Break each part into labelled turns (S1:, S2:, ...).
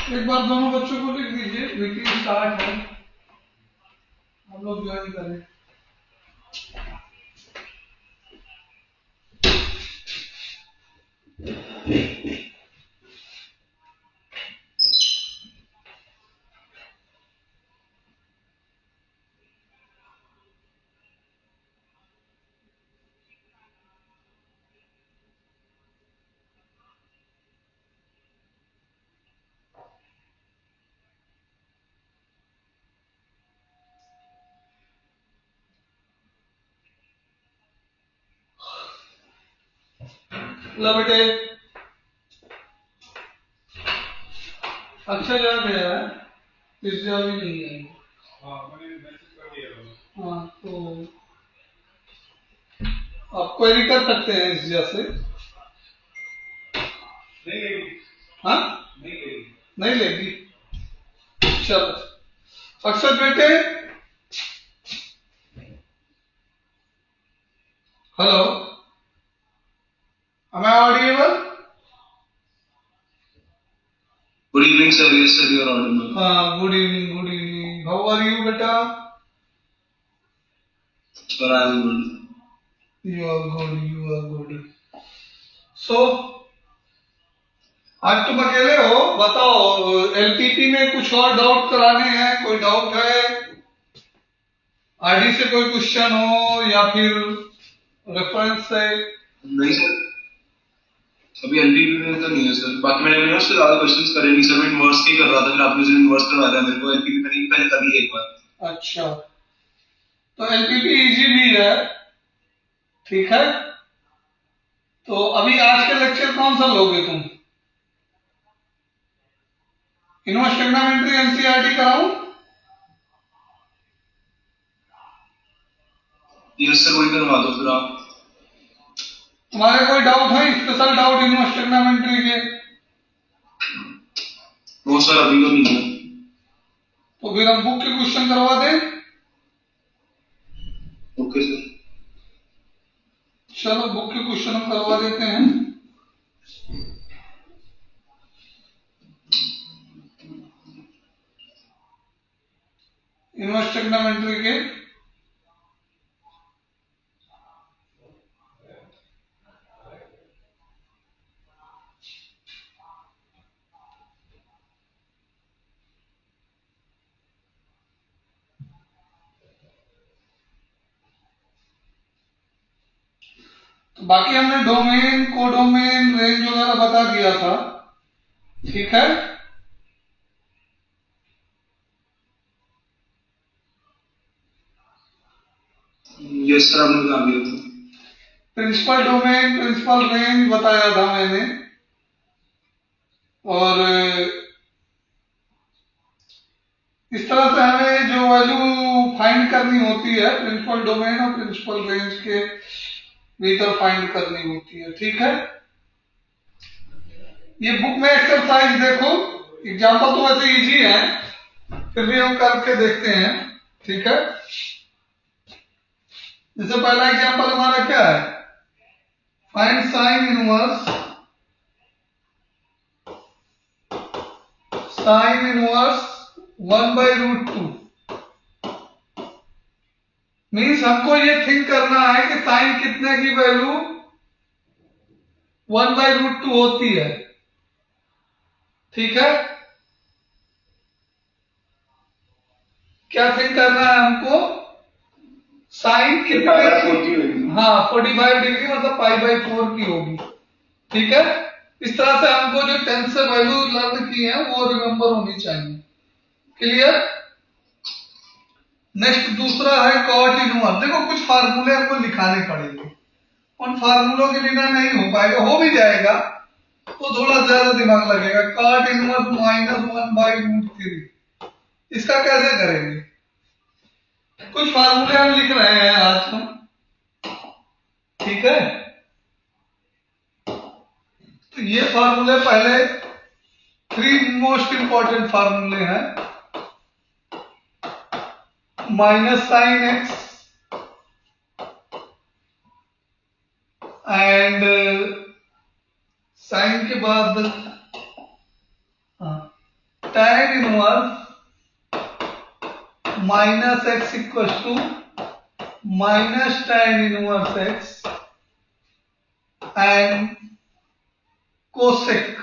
S1: एक बार दोनों बच्चों को लिख दीजिए, मीटिंग स्टार्ट है, हम लोग ज्वाइन करें। लो बेटे, अक्षय जा गया है, पिज्जा भी नहीं है। हाँ, तो आप क्वेरी कर सकते हैं इस जैसे। नहीं लेगी। हाँ, नहीं लेगी। चलो अक्षय बेटे, hello, am I audible?
S2: Good evening, sir. Yes, sir, you are audible.
S1: हाँ, good evening, good evening. How are you, बेटा?
S2: Sir, I am good.
S1: You are good, you are good. So, आज तुम अकेले हो, बताओ एलपीपी में कुछ और डाउट कराने हैं? कोई डाउट है? आरडी से कोई क्वेश्चन हो या फिर रेफरेंस से?
S2: नहीं सर, अभी एलपीपी में तो नहीं है सर। बाकी मैंने इन्वर्स से ज्यादा क्वेश्चंस करे नहीं सर, मैं इन्वर्स ही कर रहा था। फिर आपने जो इन्वर्स करवा दिया मेरे को, एलपीपी में नहीं, पहले कर लिया एक बार।
S1: अच्छा, तो एलपीपी इजी भी है, ठीक है। तो अभी आज के लेक्चर कौन सा लोगे तुम? इन्वर्स ट्रिग्नोमेट्री एनसीईआरटी कराऊं?
S2: यस सर, वही करवा दो फिर आप।
S1: तुम्हारे कोई डाउट है, स्पेशल डाउट इन्वर्स ट्रिग्नोमेट्री के?
S2: वो सर अभी तो नहीं है।
S1: तो फिर हम बुक के क्वेश्चन करवा दें?
S2: Okay sir.
S1: चलो बुक के क्वेश्चन हम करवा देते हैं। इन्वर्स ट्रिग्नोमेट्री के तो बाकी हमने डोमेन, कोडोमेन, रेंज वगैरह बता दिया था, ठीक है।
S2: यस सर, आपने बता दिया था।
S1: प्रिंसिपल डोमेन, प्रिंसिपल रेंज बताया था मैंने, और इस तरह से हमें जो वैल्यू फाइंड करनी होती है प्रिंसिपल डोमेन और प्रिंसिपल रेंज के भीतर फाइंड करनी होती है, ठीक है। ये बुक में एक्सरसाइज देखो, एग्जाम्पल तो वैसे इजी है, फिर भी हम करके देखते हैं, ठीक है। जैसे पहला एग्जाम्पल हमारा क्या है, find sine inverse, sine inverse 1/√2। Means हमको ये थिंक करना है कि साइन कितने की वैल्यू 1/√2 होती है, ठीक है। क्या थिंक करना है हमको, साइन कितने की, हाँ 45 डिग्री मतलब π/4 की होगी, ठीक है। इस तरह से हमको जो 10 से वैल्यू लर्न की है वो रिमेंबर होनी चाहिए, क्लियर। नेक्स्ट दूसरा है कॉट इनवर्स। देखो कुछ फार्मूले हमको लिखाने पड़ेंगे, उन फार्मूलों के बिना नहीं हो पाएगा, हो भी जाएगा तो थोड़ा ज्यादा दिमाग लगेगा। कॉट इनवर्स -1/√3, इसका कैसे करेंगे? कुछ फार्मूले हम लिख रहे हैं आज हम, ठीक है। तो ये फार्मूले पहले 3 मोस्ट इंपॉर्टेंट फार्मूले हैं, -sin x एंड साइन के बाद minus x equal to minus tan inverse x and cosec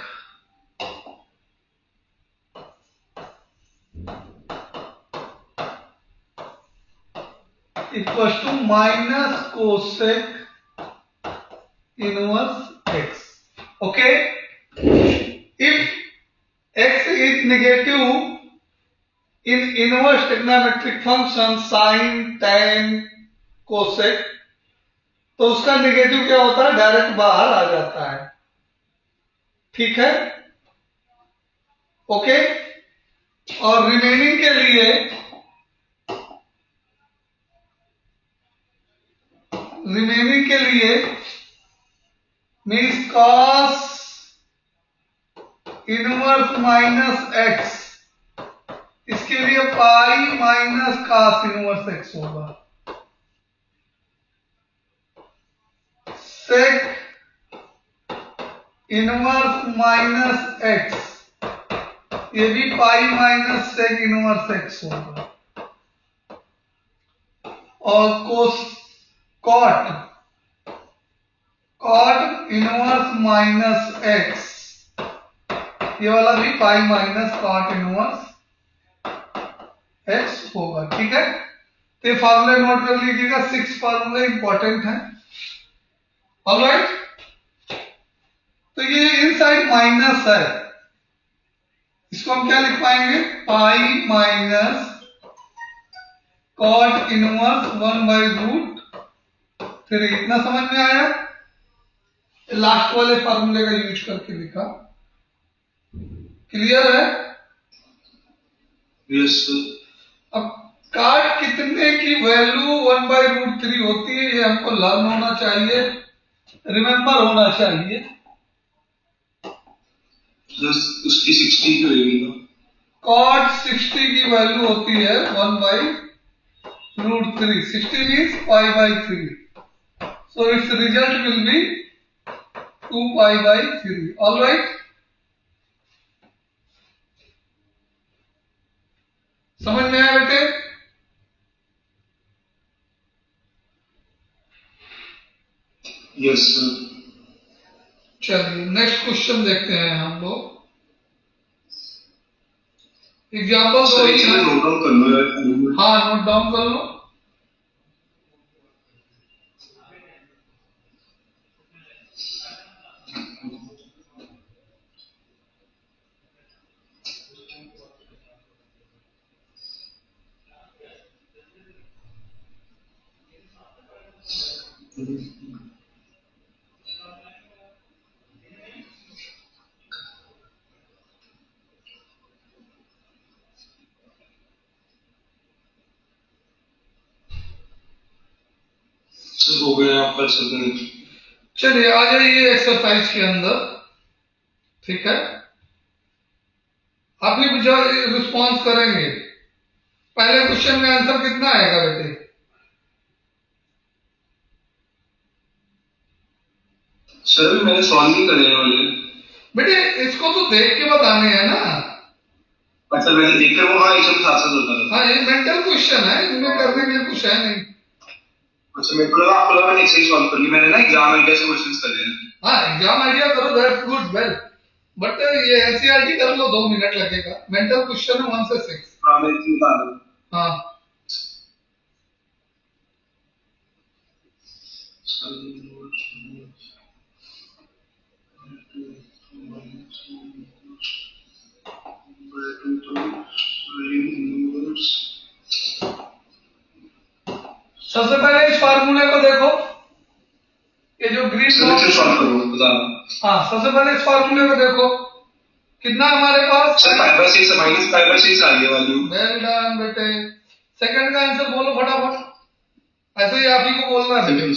S1: equals to minus cosec inverse x. Okay, if x is negative in inverse trigonometric function sin tan cosec, तो उसका negative क्या होता है, direct बाहर आ जाता है। ठीक है, ओके। और रिमेनिंग के लिए means cos inverse minus x, इसके लिए pi minus cos inverse x होगा। सेक इनवर्स माइनस एक्स, ये भी pi minus sec inverse x होगा। और कॉट इनवर्स माइनस एक्स, ये वाला भी pi minus cot inverse x होगा। ठीक है, तो ये फार्मूले नोट कर लीजिएगा, 6 फार्मूले इंपॉर्टेंट है। ऑलराइट, तो ये इनसाइड माइनस है, इसको हम क्या लिख पाएंगे, पाई माइनस कॉट इनवर्स 1/√3। इतना समझ में आया? लास्ट वाले फार्मूले का यूज करके लिखा। क्लियर है?
S2: Yes sir.
S1: अब कॉट कितने की वैल्यू 1/√3 होती है, ये हमको लर्न होना चाहिए, रिमेंबर होना चाहिए।
S2: उसकी 60 की वैल्यू,
S1: कॉट 60 की वैल्यू होती है 1/√3। 60 means π/3, so its result will be 2π/3। all right, समझ में आया बेटे?
S2: Yes sir.
S1: चलिए नेक्स्ट क्वेश्चन देखते हैं हम लोग। एग्जाम्पल
S2: सर एक मिनट नोट डाउन कर लो यार।
S1: हाँ, नोट डाउन कर लो।
S2: सर हो गया, आप कर सकते हैं।
S1: चलिए आ जाइए एक्सरसाइज के अंदर। ठीक है, आप भी जो रिस्पॉन्स करेंगे, पहले क्वेश्चन में आंसर कितना आएगा बेटे?
S2: सर अभी मैंने सॉल्व नहीं करे वाले
S1: बेटे, इसको तो देख के बताने हैं ना।
S2: अच्छा, मैंने देखकर वो हाँ एकदम साथ साथ होता था।
S1: हाँ, ये मेंटल क्वेश्चन है, इनमें करने के लिए कुछ है नहीं।
S2: अच्छा, मेरे को लगा आपको लगा मैंने सही सॉल्व कर ली, मैंने ना एग्जाम आइडिया से क्वेश्चंस कर लिए।
S1: हाँ, एग्जाम आइडिया करो, दैट्स गुड, वेल, बट ये एनसीईआरटी कर लो, 2 मिनट लगेगा। मेंटल क्वेश्चन है 1 से 6।
S2: हाँ मैं चिंता नहीं।
S1: हाँ, सबसे पहले इस फार्मूले को देखो, ये जो ग्रीन
S2: सॉल्व करो बता।
S1: हाँ, सबसे पहले इस फार्मूले को देखो, कितना हमारे पास?
S2: सर π/6 माइनस π/6 आ गया वैल्यू।
S1: वेल डन बेटे। सेकंड का आंसर बोलो फटाफट, ऐसे ही आप ही को बोलना है बेटे।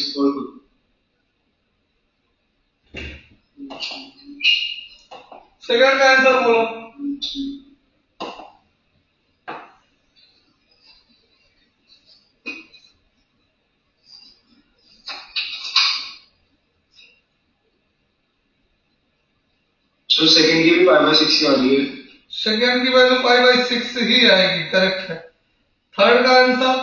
S1: सेकंड का आंसर बोलो।
S2: सर सेकंड की भी π/6 ही आ रही है।
S1: सेकंड की वैल्यू π/6 ही आएगी, करेक्ट है। थर्ड का आंसर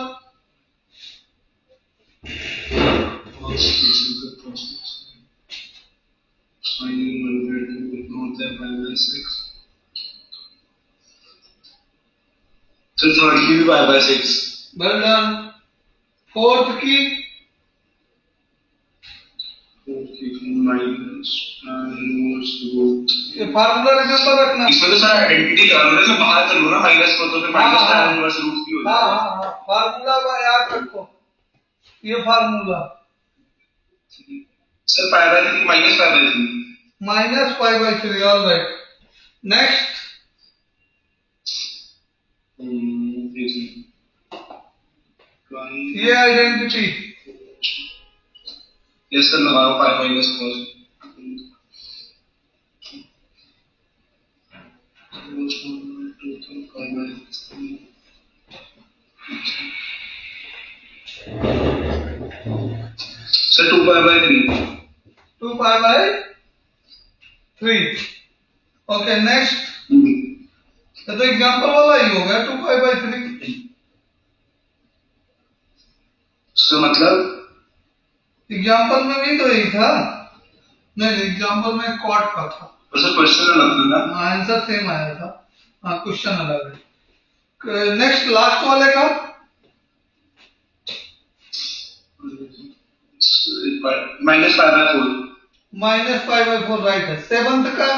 S2: So third की भी pi by 6।
S1: Well done. Fourth की
S2: माइनस
S1: ये फार्मूला रिमेंबर रखना।
S2: इसमें तो सारा आइडेंटिटी का मतलब मैं बाहर कर लूँ ना माइनस को, तो फिर माइनस tan इनवर्स रूट भी हो
S1: हाँ
S2: जाएगा।
S1: हाँ हाँ, फार्मूला का याद रखो, ये formula
S2: sir pi by 3 minus pi by 3।
S1: Minus pi by 3। All right, next ये आइडेंटिटी
S2: यस सर लगा रहा हूँ pi minus cos. Sir 2 pi by 3।
S1: 2 pi by 3। Okay next, तो एग्जांपल वाला ही हो गया 2 पाई बाय 3।
S2: सर मतलब
S1: एग्जांपल में भी तो यही था। नहीं एग्जांपल में कॉट का था।
S2: सर क्वेश्चन अलग था ना?
S1: आंसर सेम आया था, हाँ क्वेश्चन अलग है। नेक्स्ट लास्ट वाले का
S2: minus pi by 4।
S1: Minus pi by 4 right है। सेवंथ का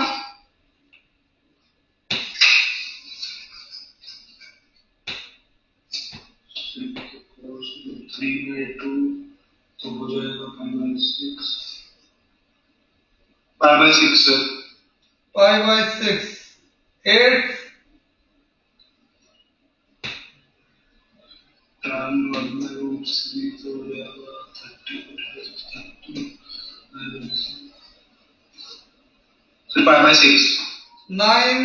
S2: 3 बाय 2 तो हो जाएगा pi by 6। Pi by 6 sir.
S1: Pi by 6। 8
S2: tan 1 by root 3 तो हो जाएगा 30 sir pi by 6।
S1: 9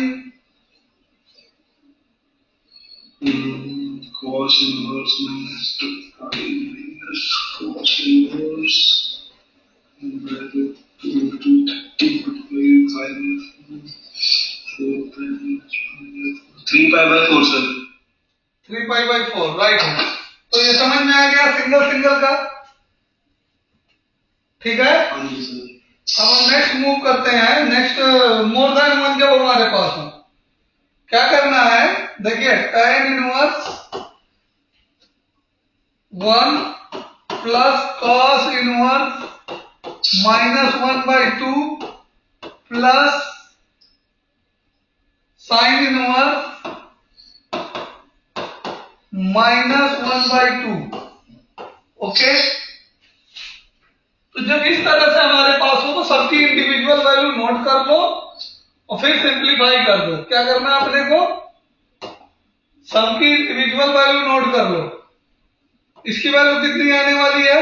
S2: cos inverse minus 2 pi minus cos inverse by root 2 to 30 multiplied by 3 pi by 4 sir.
S1: 3 pi by 4 right है। तो ये समझ में आ गया single single का, ठीक है।
S2: हाँ जी सर।
S1: अब हम नेक्स्ट मूव करते हैं। नेक्स्ट मोर देन वन जब हमारे पास हो क्या करना है, देखिए tan inverse 1 plus cos inverse -1/2 plus sin inverse -1/2। Okay, तो जब इस तरह से हमारे पास हो तो सबकी इंडिविजुअल वैल्यू नोट कर लो और फिर सिंप्लीफाई कर दो। क्या करना है अपने को, सबकी इंडिविजुअल वैल्यू नोट कर लो। इसकी वैल्यू कितनी आने वाली है,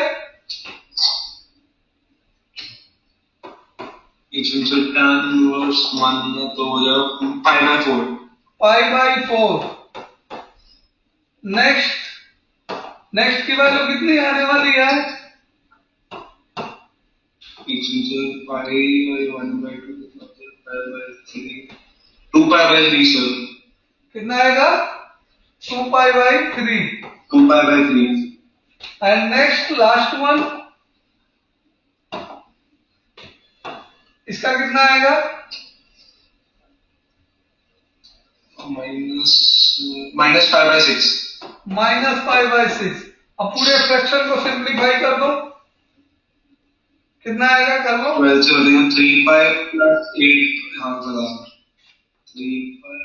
S2: इसमें tan इनवर्स 1 तो हो जाएगा pi by 4।
S1: Pi by 4। Next की वैल्यू कितनी आने वाली है,
S2: इसमें pi by 1/2 pi by 3 2 pi by 3 sir.
S1: कितना आएगा, 2 pi by 3।
S2: 2 pi by 3
S1: and next last one, इसका कितना आएगा,
S2: माइनस पाई बाय 6।
S1: -5/6। अब पूरे फ्रैक्शन को सिंप्लीफाई कर दो, कितना आएगा कर लो।
S2: 12 से हो जाएगा 3 पाई प्लस 8। हाँ चला 3 पाई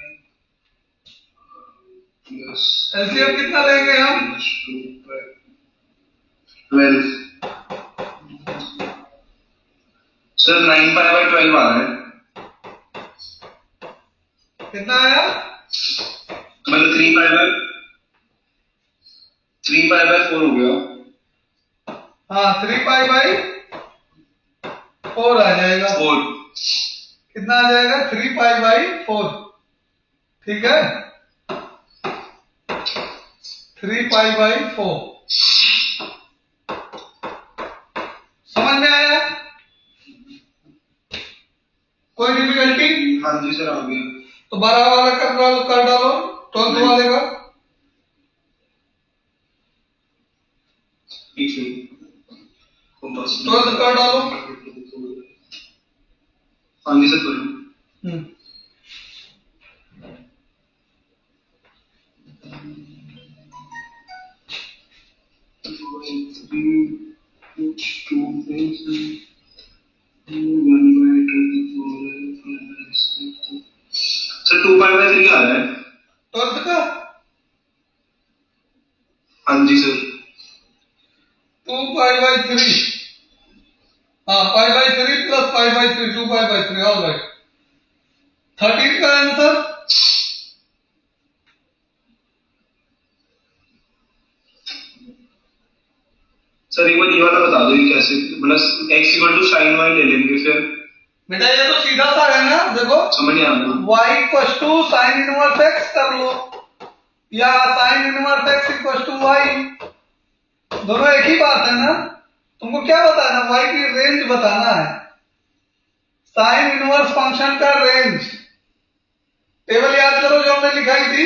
S2: प्लस
S1: एलसीएम कितना लेंगे हम,
S2: 12 सर 9 पाई बाय 12 आ रहा है।
S1: कितना आया,
S2: मतलब 3 पाई बाय 4 हो गया।
S1: हाँ 3 पाई बाय 4 आ जाएगा।
S2: 4
S1: कितना आ जाएगा, 3 पाई बाय 4। ठीक है, 3 पाई बाय 4। समझ में आया, कोई डिफिकल्टी?
S2: हाँ जी सर आ गया।
S1: तो 12 वाला कर डालो 12th वाले का। 12 कर डालो।
S2: हाँ जी सर करो। सर 2/3 आ रहा है।
S1: 12 का
S2: हाँ जी सर
S1: 2/3। हाँ, π/3 प्लस π/3, 2/3, ऑल राइट। 13 का आंसर
S2: सर एक बार ये वाला बता दो ये कैसे, मतलब x equal to sine y ले लेंगे फिर।
S1: बेटा ये तो सीधा सा है ना, देखो
S2: समझ नहीं आ रहा।
S1: y equal to sine inverse x कर लो, या sine inverse x equal to y, दोनों एक ही बात है ना। तुमको क्या बताना, y की रेंज बताना है, साइन इनवर्स फंक्शन का रेंज। टेबल याद करो जो हमने लिखाई थी,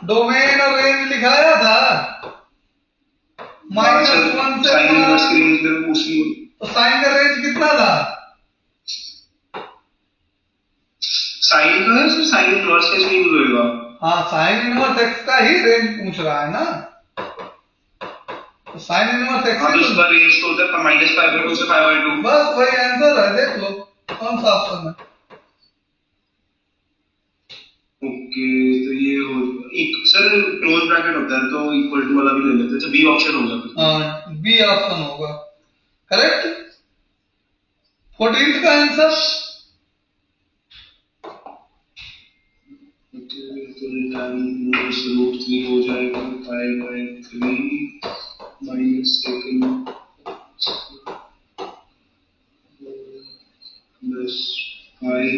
S1: डोमेन और रेंज लिखाया था, -1 से
S2: साइन इनवर्स की
S1: 1,
S2: रेंज में पूछनी।
S1: तो साइन का रेंज कितना था?
S2: साइन का है सर, साइन इनवर्स का इसमें यूज होएगा।
S1: हाँ, साइन इनवर्स x का ही रेंज पूछ रहा है ना, तो साइन इनवर्स x
S2: हाँ तो उसका रेंज तो होता है -π/2 से π/2।
S1: बस वही आंसर है, देख लो कौन सा ऑप्शन है।
S2: ओके तो ये हो एक सर क्लोज ब्रैकेट होता है तो इक्वल टू वाला भी ले लेते हैं। अच्छा बी ऑप्शन होगा फिर।
S1: हाँ, बी ऑप्शन होगा करेक्ट। 14th का आंसर
S2: √3 हो जाएगा π/3 minus second plus pi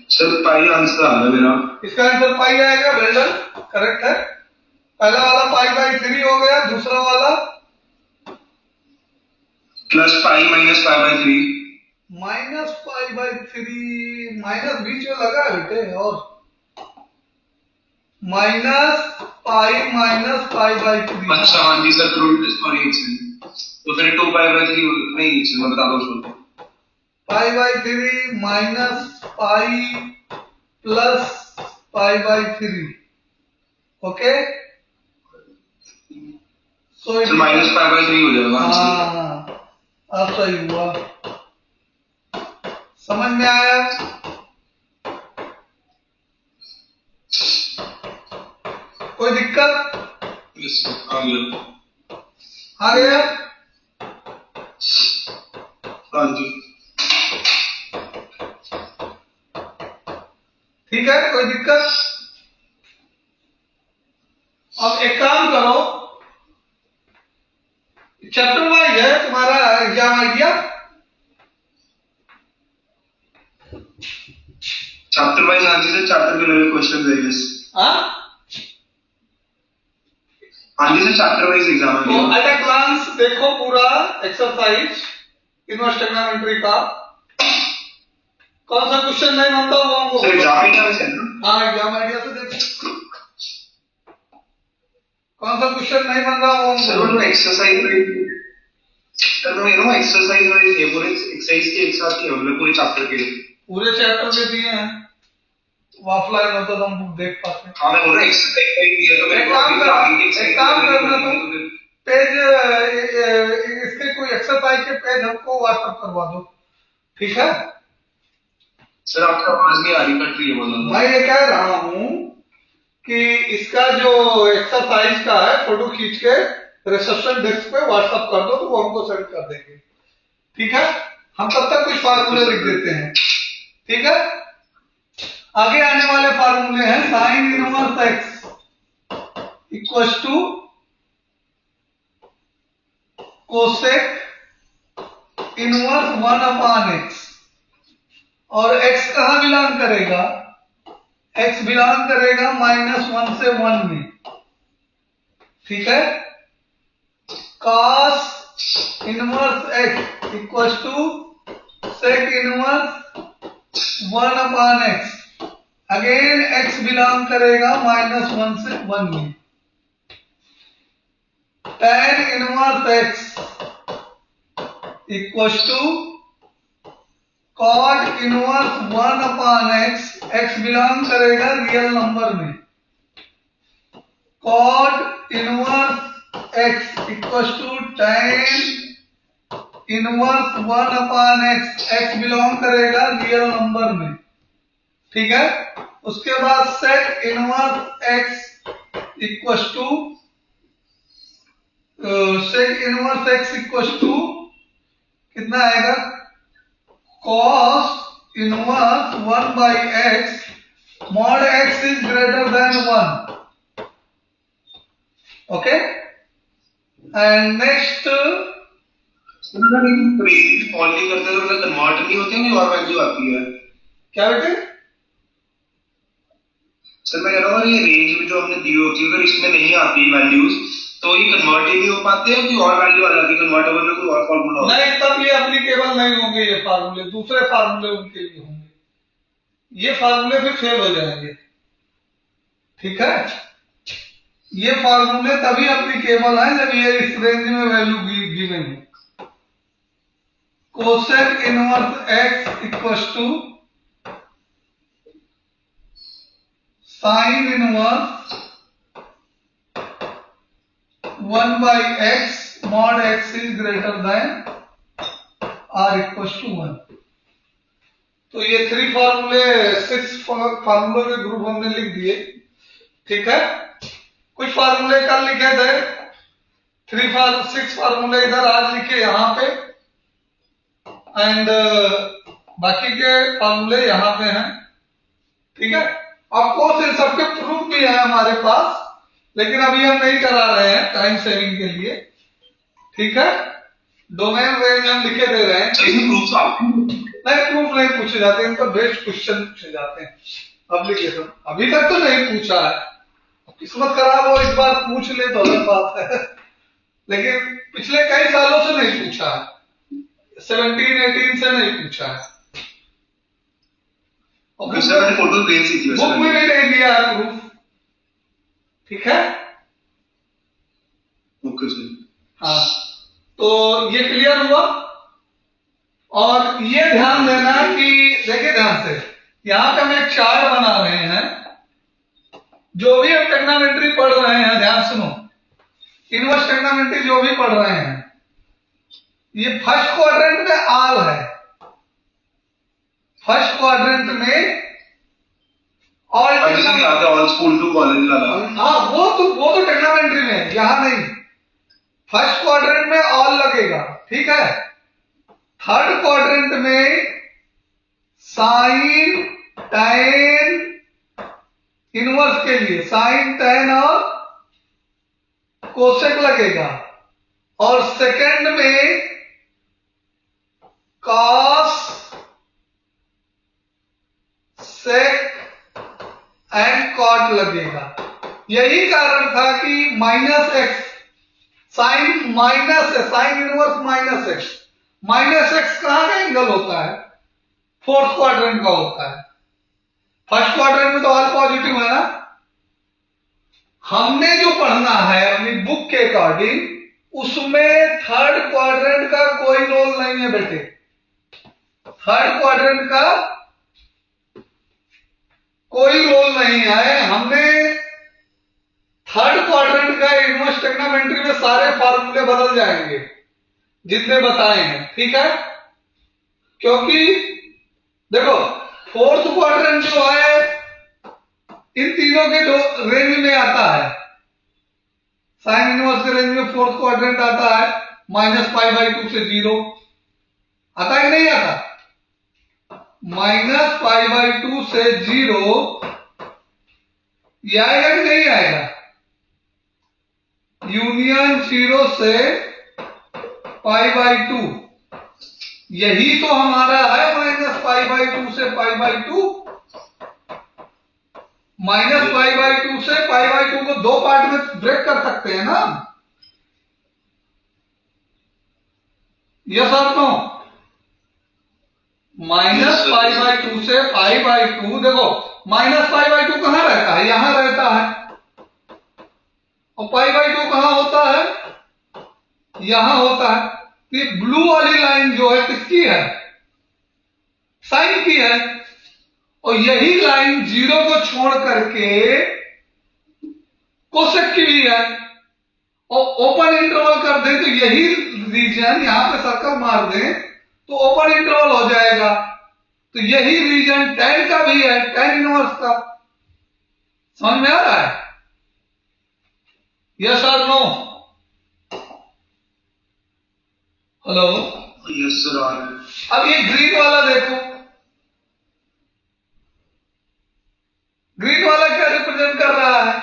S2: sir pi answer आ रहा है मेरा।
S1: इसका आंसर पाई आएगा, वेल करेक्ट है। पहला वाला π/3 हो गया, दूसरा वाला
S2: प्लस पाई माइनस π/3
S1: -π/3, माइनस बीच में लगा है बेटे, और -π/3।
S2: अच्छा हाँ जी सर सॉरी तो फिर 2π/3 नहीं मैं बता दो उसको।
S1: π/3 minus pi plus π/3, okay. So
S2: sir minus π/3 हो जाएगा आंसर।
S1: हाँ, अब सही हुआ, समझ में आया। कोई दिक्कत?
S2: यस आ गया।
S1: आ गया?
S2: हाँ जी
S1: ठीक है, कोई दिक्कत? अब एक काम करो, चैप्टर वाइज है तुम्हारा एग्जाम आइडिया।
S2: चैप्टर वाइज हाँ जी सर, चैप्टर के लेवल क्वेश्चन है यस। हाँ जी सर चैप्टर वाइज एग्जाम
S1: तो एट अ ग्लांस देखो पूरा एक्सरसाइज इनवर्स ट्रिग्नोमेट्री का, कौन सा क्वेश्चन नहीं बनता वो हमको
S2: सर एग्जाम आइडिया से ना।
S1: हाँ, एग्जाम आइडिया से देखो कौन सा क्वेश्चन नहीं बन रहा वो
S2: सर वो एक्सरसाइज सर मैं यू नो एक्सरसाइज वाइज ये पूरे एक्सरसाइज के एक साथ ही है, मतलब पूरे चैप्टर के
S1: पूरे चैप्टर के दिए हैं, ऑफलाइन होता तो हम बुक देख पाते।
S2: हाँ मैं बोल रहा एक्सरसाइज वाइज दिया तो
S1: एक काम करना तुम पेज इसके कोई एक्सरसाइज के पेज हमको व्हाट्सएप करवा दो, ठीक है।
S2: सर आपकी आवाज नहीं आ रही, कट रही है बहुत।
S1: मैं ये कह रहा हूँ कि इसका जो एक्सरसाइज का है फोटो खींच के रिसेप्शन डेस्क पे व्हाट्सएप कर दो तो वो हमको सेंड कर देंगे, ठीक है। हम तब तक कुछ फार्मूले लिख देते हैं, ठीक है। आगे आने वाले फार्मूले हैं, sine inverse x equal to cosec inverse 1/x, और x कहां बिलोंग करेगा? x बिलोंग करेगा -1 से 1 में, ठीक है। cos inverse x equal to sec inverse 1/x, again x belong करेगा -1 से 1 में। tan inverse x equal to cot inverse 1/x, x belong करेगा रियल नंबर में। cot inverse x equal to tan inverse 1/x, x belong करेगा real number में, ठीक है। उसके बाद sec inverse x equal to sec inverse x equal to कितना आएगा, cos inverse 1/x mod x is greater than 1, okay. And next
S2: range fall नहीं करते तो मतलब कन्वर्ट नहीं होते, कोई और वैल्यू आती है
S1: क्या बेटे?
S2: सर मैं कह रहा हूँ ये रेंज में जो हमने दी होती है अगर इसमें नहीं आती वैल्यूज तो ये कन्वर्ट ही नहीं हो पाते हैं, कोई और वैल्यू आ जाती है कन्वर्टेबल में, कोई और फार्मूला होता है?
S1: नहीं, तब ये एप्लीकेबल नहीं होंगे, ये फार्मूले दूसरे फार्मूले उनके लिए होंगे, ये फार्मूले फिर फेल हो जाएंगे, ठीक है। ये फार्मूले तभी एप्लीकेबल है जब ये इस रेंज में वैल्यू गिवन है। Cosec inverse x equal to sine inverse 1/x mod x is greater than r equal to 1। तो ये 3 फार्मूले 6 फार्मूलों के ग्रुप हमने लिख दिए, ठीक है। कुछ फार्मूले कल लिखे थे, 6 फार्मूले इधर आज लिखे यहां पे, एंड बाकी के फार्मूले यहां पे हैं, ठीक है। ऑफकोर्स इन सबके प्रूफ भी है हमारे पास, लेकिन अभी हम नहीं करा रहे हैं टाइम सेविंग के लिए, ठीक है। डोमेन रेंज हम लिखे दे रहे हैं, नहीं प्रूफ नहीं पूछे जाते, इन पर बेस्ड क्वेश्चन पूछे जाते हैं एप्लीकेशन। अभी तक तो नहीं पूछा है, किस्मत खराब हो इस बार पूछ ले तो अलग बात है, लेकिन पिछले कई सालों से नहीं पूछा है, 17-18 से नहीं पूछा है।
S2: ओके सर, मैंने फोटो भेज दी थी,
S1: बुक में भी नहीं दिया है प्रूफ, ठीक है।
S2: ओके सर,
S1: हाँ, तो ये क्लियर हुआ। और ये ध्यान देना कि देखिए ध्यान से, यहां पे हम एक चार्ट बना रहे हैं, जो भी हम टेक्नोमेट्री पढ़ रहे हैं ध्यान सुनो, इनवर्स टेक्नोमेट्री जो भी पढ़ रहे हैं, ये फर्स्ट क्वाड्रेंट में आल है, फर्स्ट क्वाड्रेंट में
S2: ऑल स्कूल टू कॉलेज वाला,
S1: हाँ वो तो टेक्नोमेट्री में है, यहां नहीं। फर्स्ट क्वाड्रेंट में ऑल लगेगा, ठीक है। थर्ड क्वाड्रेंट में साइन टैन इनवर्स के लिए साइन टैन और कोसेक लगेगा, और सेकंड में कॉस सेक एंड कॉट लगेगा। यही कारण था कि -x साइन माइनस है, साइन इनवर्स -x कहां का एंगल होता है, फोर्थ क्वाड्रेंट का होता है। फर्स्ट क्वाड्रेंट में तो ऑल पॉजिटिव है ना। हमने जो पढ़ना है अपनी बुक के अकॉर्डिंग, उसमें थर्ड क्वाड्रेंट का कोई रोल नहीं है बेटे, थर्ड क्वाड्रेंट का कोई रोल नहीं है। हमने थर्ड क्वाड्रेंट का इनवर्स टेक्नोमेट्री में सारे फार्मूले बदल जाएंगे जितने बताए हैं, ठीक है। क्योंकि देखो फोर्थ क्वाड्रेंट जो है इन तीनों के रेंज में आता है, साइन इनवर्स के रेंज में फोर्थ क्वाड्रेंट आता है, -π/2 से 0 आता है, नहीं आता, -π/2 से 0 ये आएगा कि नहीं आएगा, यूनियन 0 से π/2, यही तो हमारा है -π/2 से π/2। -π/2 से π/2 को दो पार्ट में ब्रेक कर सकते हैं ना, यस और no. Minus pi by two से पाई बाई टू, देखो माइनस पाई बाई टू कहां रहता है, यहां रहता है, और पाई बाई टू कहां होता है, यहां होता है। तो ये ब्लू वाली लाइन जो है किसकी है, साइन की है, और यही लाइन जीरो को छोड़ करके कोसेक की भी है, और ओपन इंटरवल कर दें तो यही रीजन यहां पे सर्कल मार दें तो ओपन इंटरवल हो जाएगा। तो यही रीजन tan का भी है, tan इनवर्स का। समझ में आ रहा है, यस और नो? हेलो,
S2: यस सर आ रहा है।
S1: अब ये ग्रीन वाला देखो, ग्रीन वाला क्या रिप्रेजेंट कर रहा है,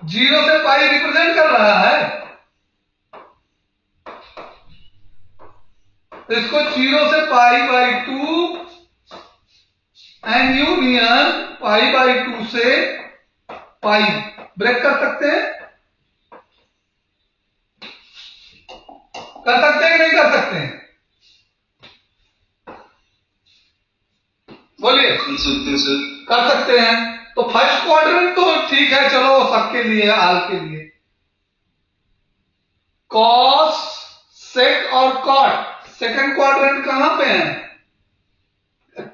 S1: जीरो से पाई रिप्रेजेंट कर रहा है। तो इसको जीरो से pi by to and union pi by two से पाई ब्रेक कर सकते हैं, कर सकते हैं कि नहीं कर सकते हैं, बोलिए।
S2: कर सकते हैं सर।
S1: कर सकते हैं। तो फर्स्ट क्वाड्रेंट तो ठीक है, चलो सबके लिए, हाल के लिए कॉस सेक और कॉट, सेकंड क्वाड्रेंट कहां पे है,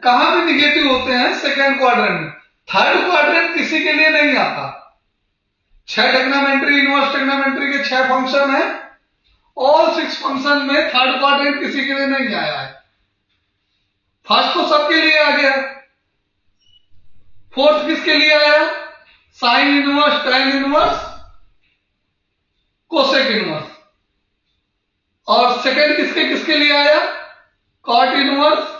S1: कहां पे निगेटिव होते हैं, सेकंड क्वाड्रेंट में। थर्ड क्वाड्रेंट किसी के लिए नहीं आता। 6 ट्रिग्नोमेट्री, इनवर्स ट्रिग्नोमेट्री के 6 फंक्शन है, ऑल 6 फंक्शन में थर्ड क्वाड्रेंट किसी के लिए नहीं आया है। फर्स्ट तो सबके लिए आ गया, फोर्थ किसके लिए आया, sine inverse, tan inverse, cosec inverse, और सेकंड किसके किसके लिए आया, कॉट इनवर्स,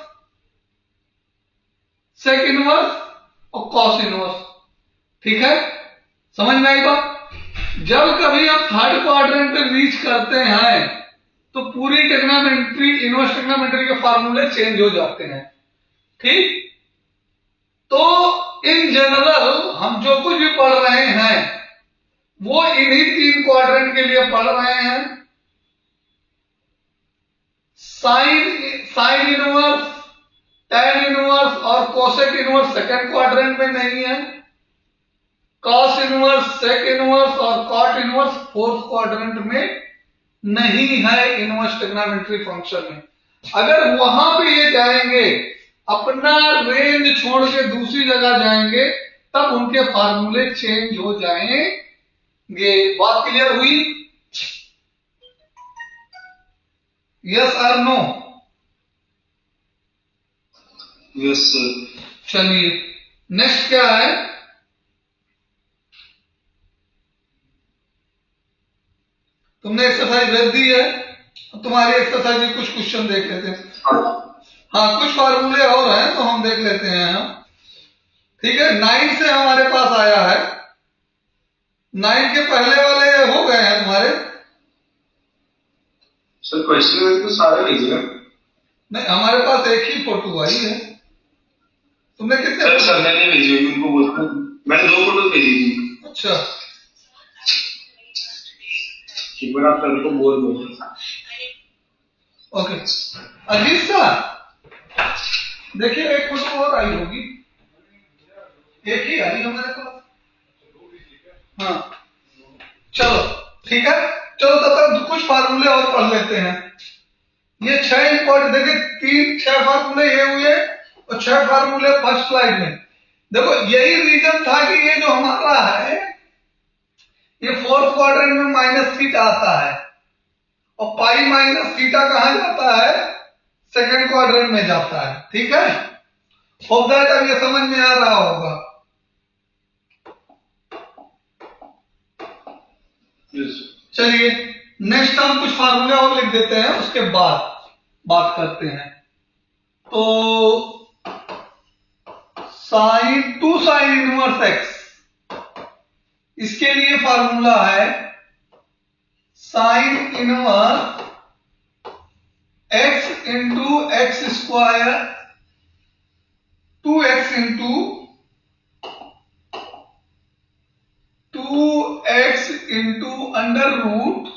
S1: सेक इनवर्स और कॉस इनवर्स। ठीक है, समझ में आई बात? जब कभी हम थर्ड क्वाड्रेंट पे रीच करते हैं तो पूरी ट्रिग्नोमेट्री, इनवर्स ट्रिग्नोमेट्री के फार्मूले चेंज हो जाते हैं। ठीक, तो इन जनरल हम जो कुछ भी पढ़ रहे हैं वो इन्हीं 3 क्वाड्रेंट के लिए पढ़ रहे हैं। साइन इनवर्स, टैन इनवर्स और कोसेक इनवर्स सेकंड क्वाड्रेंट में नहीं है, कॉस इनवर्स, सेक इनवर्स और कॉट इनवर्स फोर्थ क्वाड्रेंट में नहीं है इनवर्स ट्रिग्नोमेट्री फंक्शन में। अगर वहां पे ये जाएंगे, अपना रेंज छोड़ के दूसरी जगह जाएंगे, तब उनके फार्मूले चेंज हो जाएंगे। बात क्लियर हुई, यस और नो?
S2: Yes sir.
S1: चलिए नेक्स्ट क्या है, तुमने एक्सरसाइज भेज दी है, तुम्हारी एक्सरसाइज में कुछ क्वेश्चन देख लेते हैं। हाँ, कुछ फार्मूले और हैं तो हम देख लेते हैं हम। ठीक है, 9 से हमारे पास आया है, 9 के पहले वाले हो गए हैं तुम्हारे।
S2: सर क्वेश्चन में तो सारे भेजे,
S1: नहीं, हमारे पास एक ही फोटो आई है। तुमने कितने?
S2: सर मैंने भेजी, उनको बोलता मैंने 2 फोटो भेजी थी।
S1: अच्छा,
S2: एक बार आप सर को बोल दो।
S1: ओके। अजीत सर देखिए, एक फोटो और आई होगी, एक ही आई हमारे पास। हाँ चलो ठीक है, चलो तब तक कुछ फार्मूले और पढ़ लेते हैं। ये 6 इंपॉर्टेंट, देखिए 6 फार्मूले ये हुए और 6 फार्मूले फर्स्ट स्लाइड में। देखो यही रीजन था कि ये जो हमारा है ये फोर्थ क्वाड्रेंट में माइनस थीटा आता है, और पाई माइनस थीटा कहां जाता है, सेकंड क्वाड्रेंट में जाता है। ठीक है, होप दैट अब ये समझ में आ रहा होगा। चलिए नेक्स्ट हम कुछ फार्मूले और लिख देते हैं, उसके बाद बात करते हैं। तो टू साइन इनवर्स एक्स, इसके लिए फार्मूला है sine inverse x into x square 2x into 2x into under root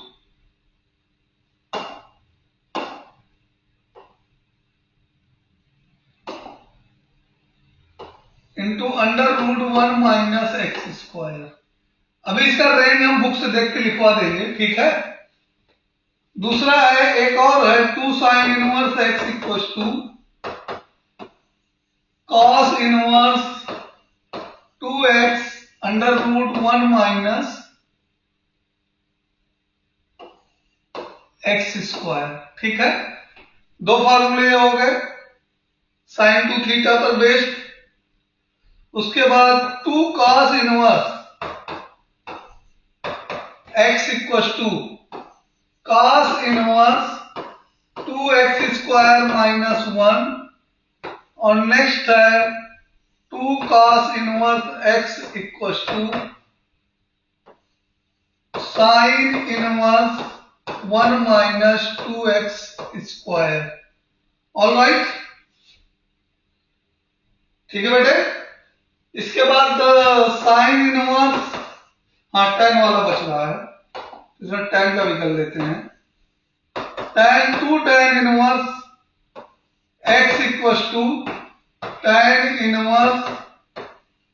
S1: into √1 minus x square. अभी इसका रेंज हम बुक से देख के लिखवा देंगे, ठीक है। दूसरा है, एक और है 2 sine inverse x equal to cos inverse 2x √1 minus x square, ठीक है। दो फार्मूले हो गए, साइन 2 थीटा पर बेस्ड। उसके बाद 2 cos inverse x equal to cos inverse 2x square minus 1, और नेक्स्ट है 2 cos inverse x equal to sine inverse 1 minus 2x square. All right, ठीक है बेटे। इसके बाद साइन इनवर्स, हाँ tan वाला बच रहा है, इसमें tan का भी कर लेते हैं। tan inverse x equal to tan inverse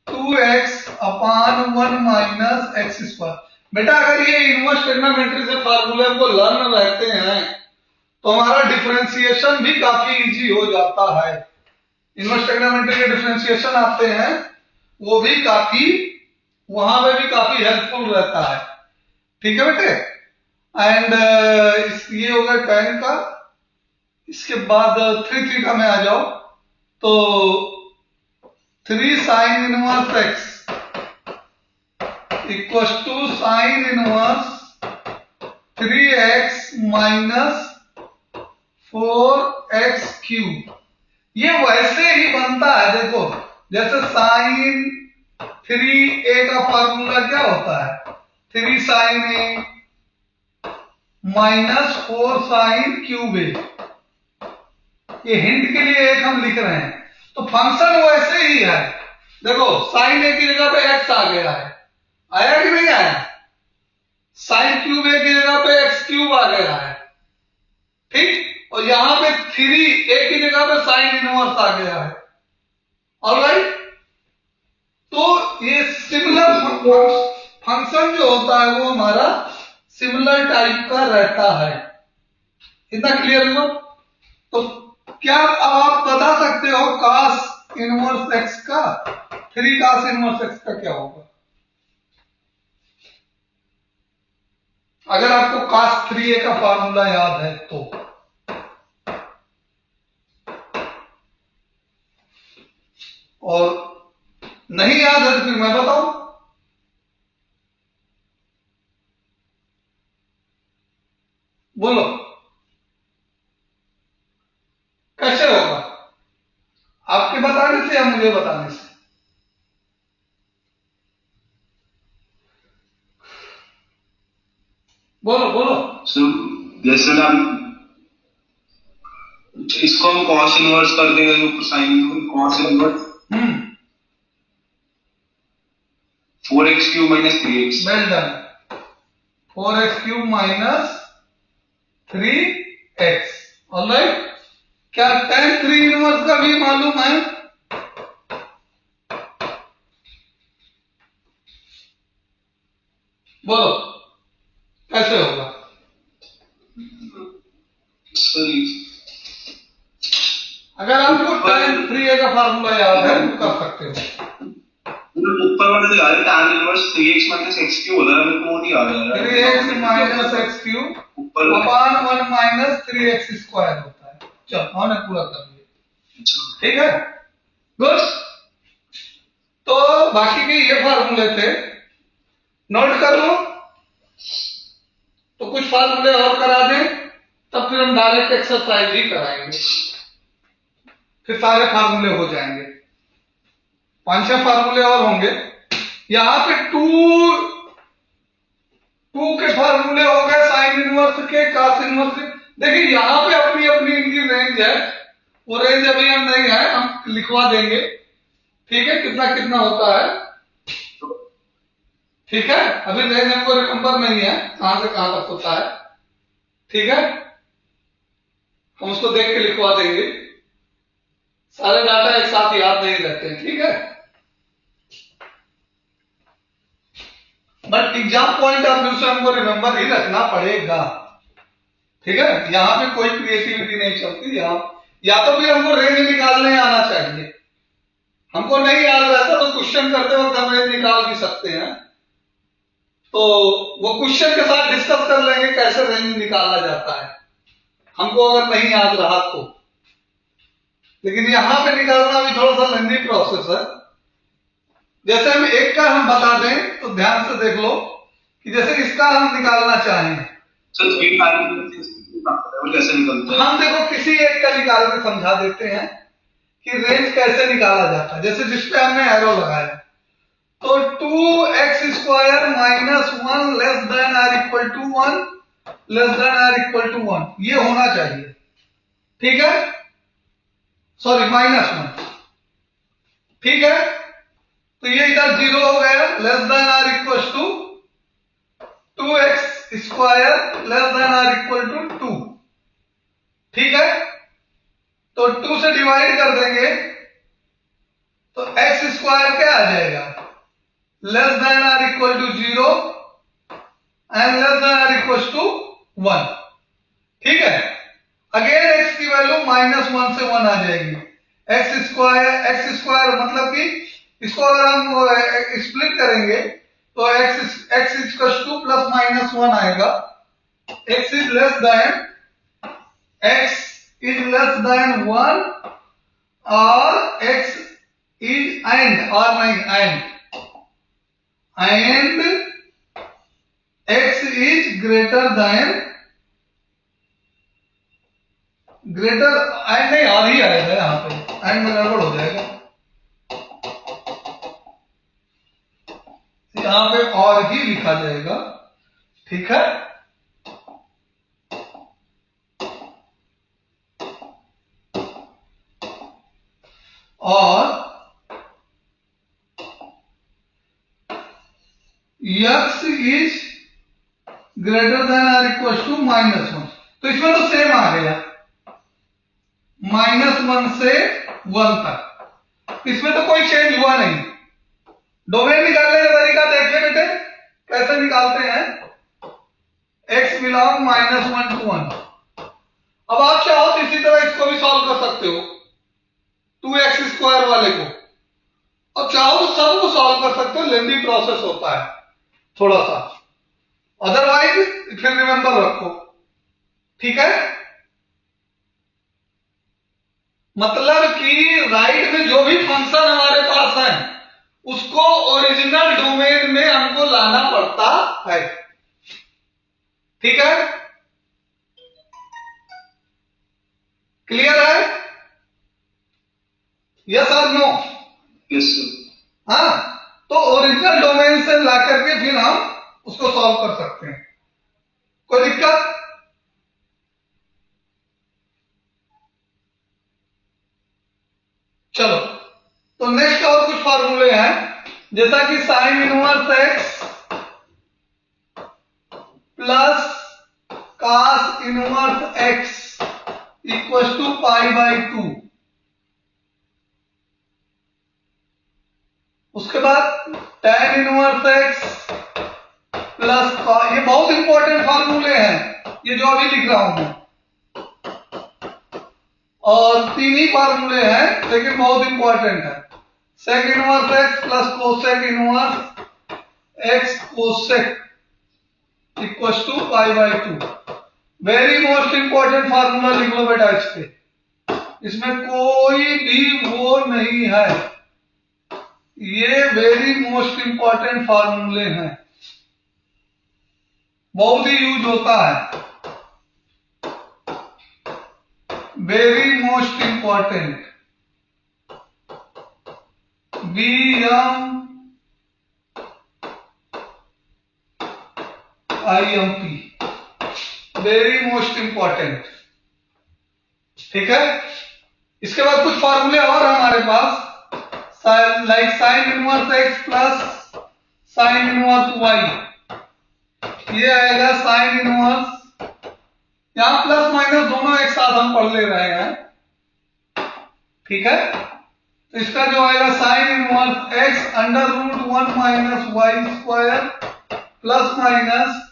S1: 2x upon 1 minus x square. बेटा अगर ये इनवर्स ट्रिग्नोमेट्री से फार्मूले को लर्न रहते हैं तो हमारा डिफरेंशिएशन भी काफी इजी हो जाता है। इनवर्स ट्रिग्नोमेट्री के डिफरेंशिएशन आते हैं, वो भी काफी, वहां पे भी काफी हेल्पफुल रहता है, ठीक है बेटे। एंड ये हो गया tan का। इसके बाद 3 थीटा में आ जाओ तो 3 sine inverse x equal to sine inverse 3x minus 4x cube. ये वैसे ही बनता है, देखो जैसे साइन 3a का फार्मूला क्या होता है, 3 sine a minus 4 sine cube a। ये हिंट के लिए एक हम लिख रहे हैं, तो फंक्शन वैसे ही है। देखो साइन a की जगह पे x आ गया है, आया कि नहीं आया। साइन क्यूब a की जगह पे x क्यूब आ गया है, ठीक। और यहां पे 3a की जगह पे साइन इनवर्स आ गया है, ऑलराइट। तो ये सिमिलर फंक्शन जो होता है वो हमारा सिमिलर टाइप का रहता है। इतना क्लियर हुआ। तो क्या आप बता सकते हो cos इनवर्स x का, 3 cos इनवर्स x का क्या होगा? अगर आपको cos 3a का फार्मूला याद है तो, और नहीं याद है तो फिर मैं बताऊं। बोलो कैसे होगा, आपके बताने से या मुझे बताने से? बोलो बोलो।
S2: जैसे हम इसको हम cos इनवर्स कर देंगे तो sine cos inverse 4x cube minus 3x।
S1: Well done, 4x cube minus 3x, all right. क्या tan 3 इनवर्स का भी मालूम है? बोलो कैसे होगा? अगर आपको tan 3a का फार्मूला याद है तो कर सकते हो।
S2: ऊपर वाले तो यार tan inverse 3x minus x cube होता है, मेरे को वो नहीं याद है।
S1: 3x माइनस x क्यूब ऊपर अपान 1 माइनस 3x स्क्वायर होता है। चलो हमने पूरा कर लिया, ठीक है, गुड। तो बाकी के ये फार्मूले थे, नोट कर लो। तो कुछ फार्मूले और करा दें, तब फिर हम डायरेक्ट एक्सरसाइज ही कराएंगे, फिर सारे फार्मूले हो जाएंगे। 5-6 फार्मूले और होंगे। यहां पे 2 के फार्मूले हो गए, साइन इनवर्स के, कॉस इनवर्स के। देखिए यहां पे अपनी अपनी इनकी रेंज है, वो रेंज अभी हम नहीं है, हम लिखवा देंगे, ठीक है, कितना कितना होता है, ठीक है। अभी रेंज हमको नंबर नहीं है कहां से कहां तक होता है, ठीक है, हम उसको देख के लिखवा देंगे। सारे डाटा एक साथ याद नहीं रहते हैं, ठीक है। But exam point of view से हमको रिमेंबर ही रखना पड़ेगा, ठीक है। यहाँ पे कोई क्रिएटिविटी नहीं चलती, यहाँ या तो फिर हमको रेंज निकालने आना चाहिए। हमको नहीं याद रहता तो क्वेश्चन करते वक्त हम रेंज निकाल भी सकते हैं, तो वो क्वेश्चन के साथ डिस्कस कर लेंगे कैसे रेंज निकाला जाता है, हमको अगर नहीं याद रहा तो। लेकिन यहां पे निकालना भी थोड़ा सा लेंदी प्रोसेस है। जैसे हम एक का हम बता दें तो ध्यान से देख लो कि जैसे इसका हम निकालना चाहें,
S2: कैसे निकलते हैं?
S1: हम देखो किसी एक का निकाल के समझा देते हैं कि रेंज कैसे निकाला जाता है। जैसे जिसपे हमने एरो लगाया, तो 2x² minus 1 less than or equal to 1 less than or equal to 1 ये होना चाहिए, ठीक है, सॉरी -1, ठीक है। तो ये इधर 0 हो गया, less than or equal to 2x² less than or equal to 2, ठीक है। तो 2 से डिवाइड कर देंगे तो x² क्या आ जाएगा, less than or equal to 0 and less than or equal to 1, ठीक है। अगेन x की वैल्यू -1 से 1 आ जाएगी। x² मतलब कि इसको अगर हम स्प्लिट करेंगे तो x इक्वल टू प्लस -1 आएगा। x इज लेस देन 1 और x इज एंड और नहीं and x is greater and नहीं और ही आएगा, यहां पे एंड में गड़बड़ हो जाएगा, यहां पे और ही लिखा जाएगा, ठीक है। और x is greater than or equal to -1, तो इसमें तो सेम आ गया -1 से 1 तक, इसमें तो कोई चेंज हुआ नहीं। डोमेन निकालने का तरीका देखिए बेटे कैसे निकालते हैं, x बिलोंग -1 to 1। अब आप चाहो तो इसी तरह इसको भी सॉल्व कर सकते हो 2x² वाले को, और चाहो तो सबको सॉल्व कर सकते हो, लेंदी प्रोसेस होता है थोड़ा सा, अदरवाइज फिर रिमेंबर रखो, ठीक है। मतलब कि राइट में जो भी फंक्शन हमारे पास है उसको ओरिजिनल डोमेन में हमको लाना पड़ता है, ठीक है, क्लियर है, यस और नो?
S2: Yes sir.
S1: हाँ, तो ओरिजिनल डोमेन से ला करके फिर हम उसको सॉल्व कर सकते हैं, कोई दिक्कत? चलो, तो नेक्स्ट और कुछ फार्मूले हैं, जैसा कि sine inverse x plus cos inverse x equal to π/2। उसके बाद tan इनवर्स x प्लस, ये बहुत इंपॉर्टेंट फार्मूले हैं ये जो अभी लिख रहा हूं मैं, और 3 ही फार्मूले हैं लेकिन बहुत इंपॉर्टेंट है। Sec inverse x plus cosec inverse x cosec equal to π/2। Very most important formula लिख लो बेटा इस पे, इसमें कोई भी वो नहीं है, ये वेरी मोस्ट इंपॉर्टेंट फार्मूले हैं, बहुत ही यूज होता है, very most important, VMIMP, very most important, ठीक है। इसके बाद कुछ फार्मूले और हमारे पास, like sine inverse x plus sine inverse y, ये आएगा साइन इनवर्स, यहां प्लस माइनस दोनों एक साथ हम पढ़ ले रहे हैं, ठीक है। तो इसका जो आएगा sine inverse x under root 1 minus y square plus minus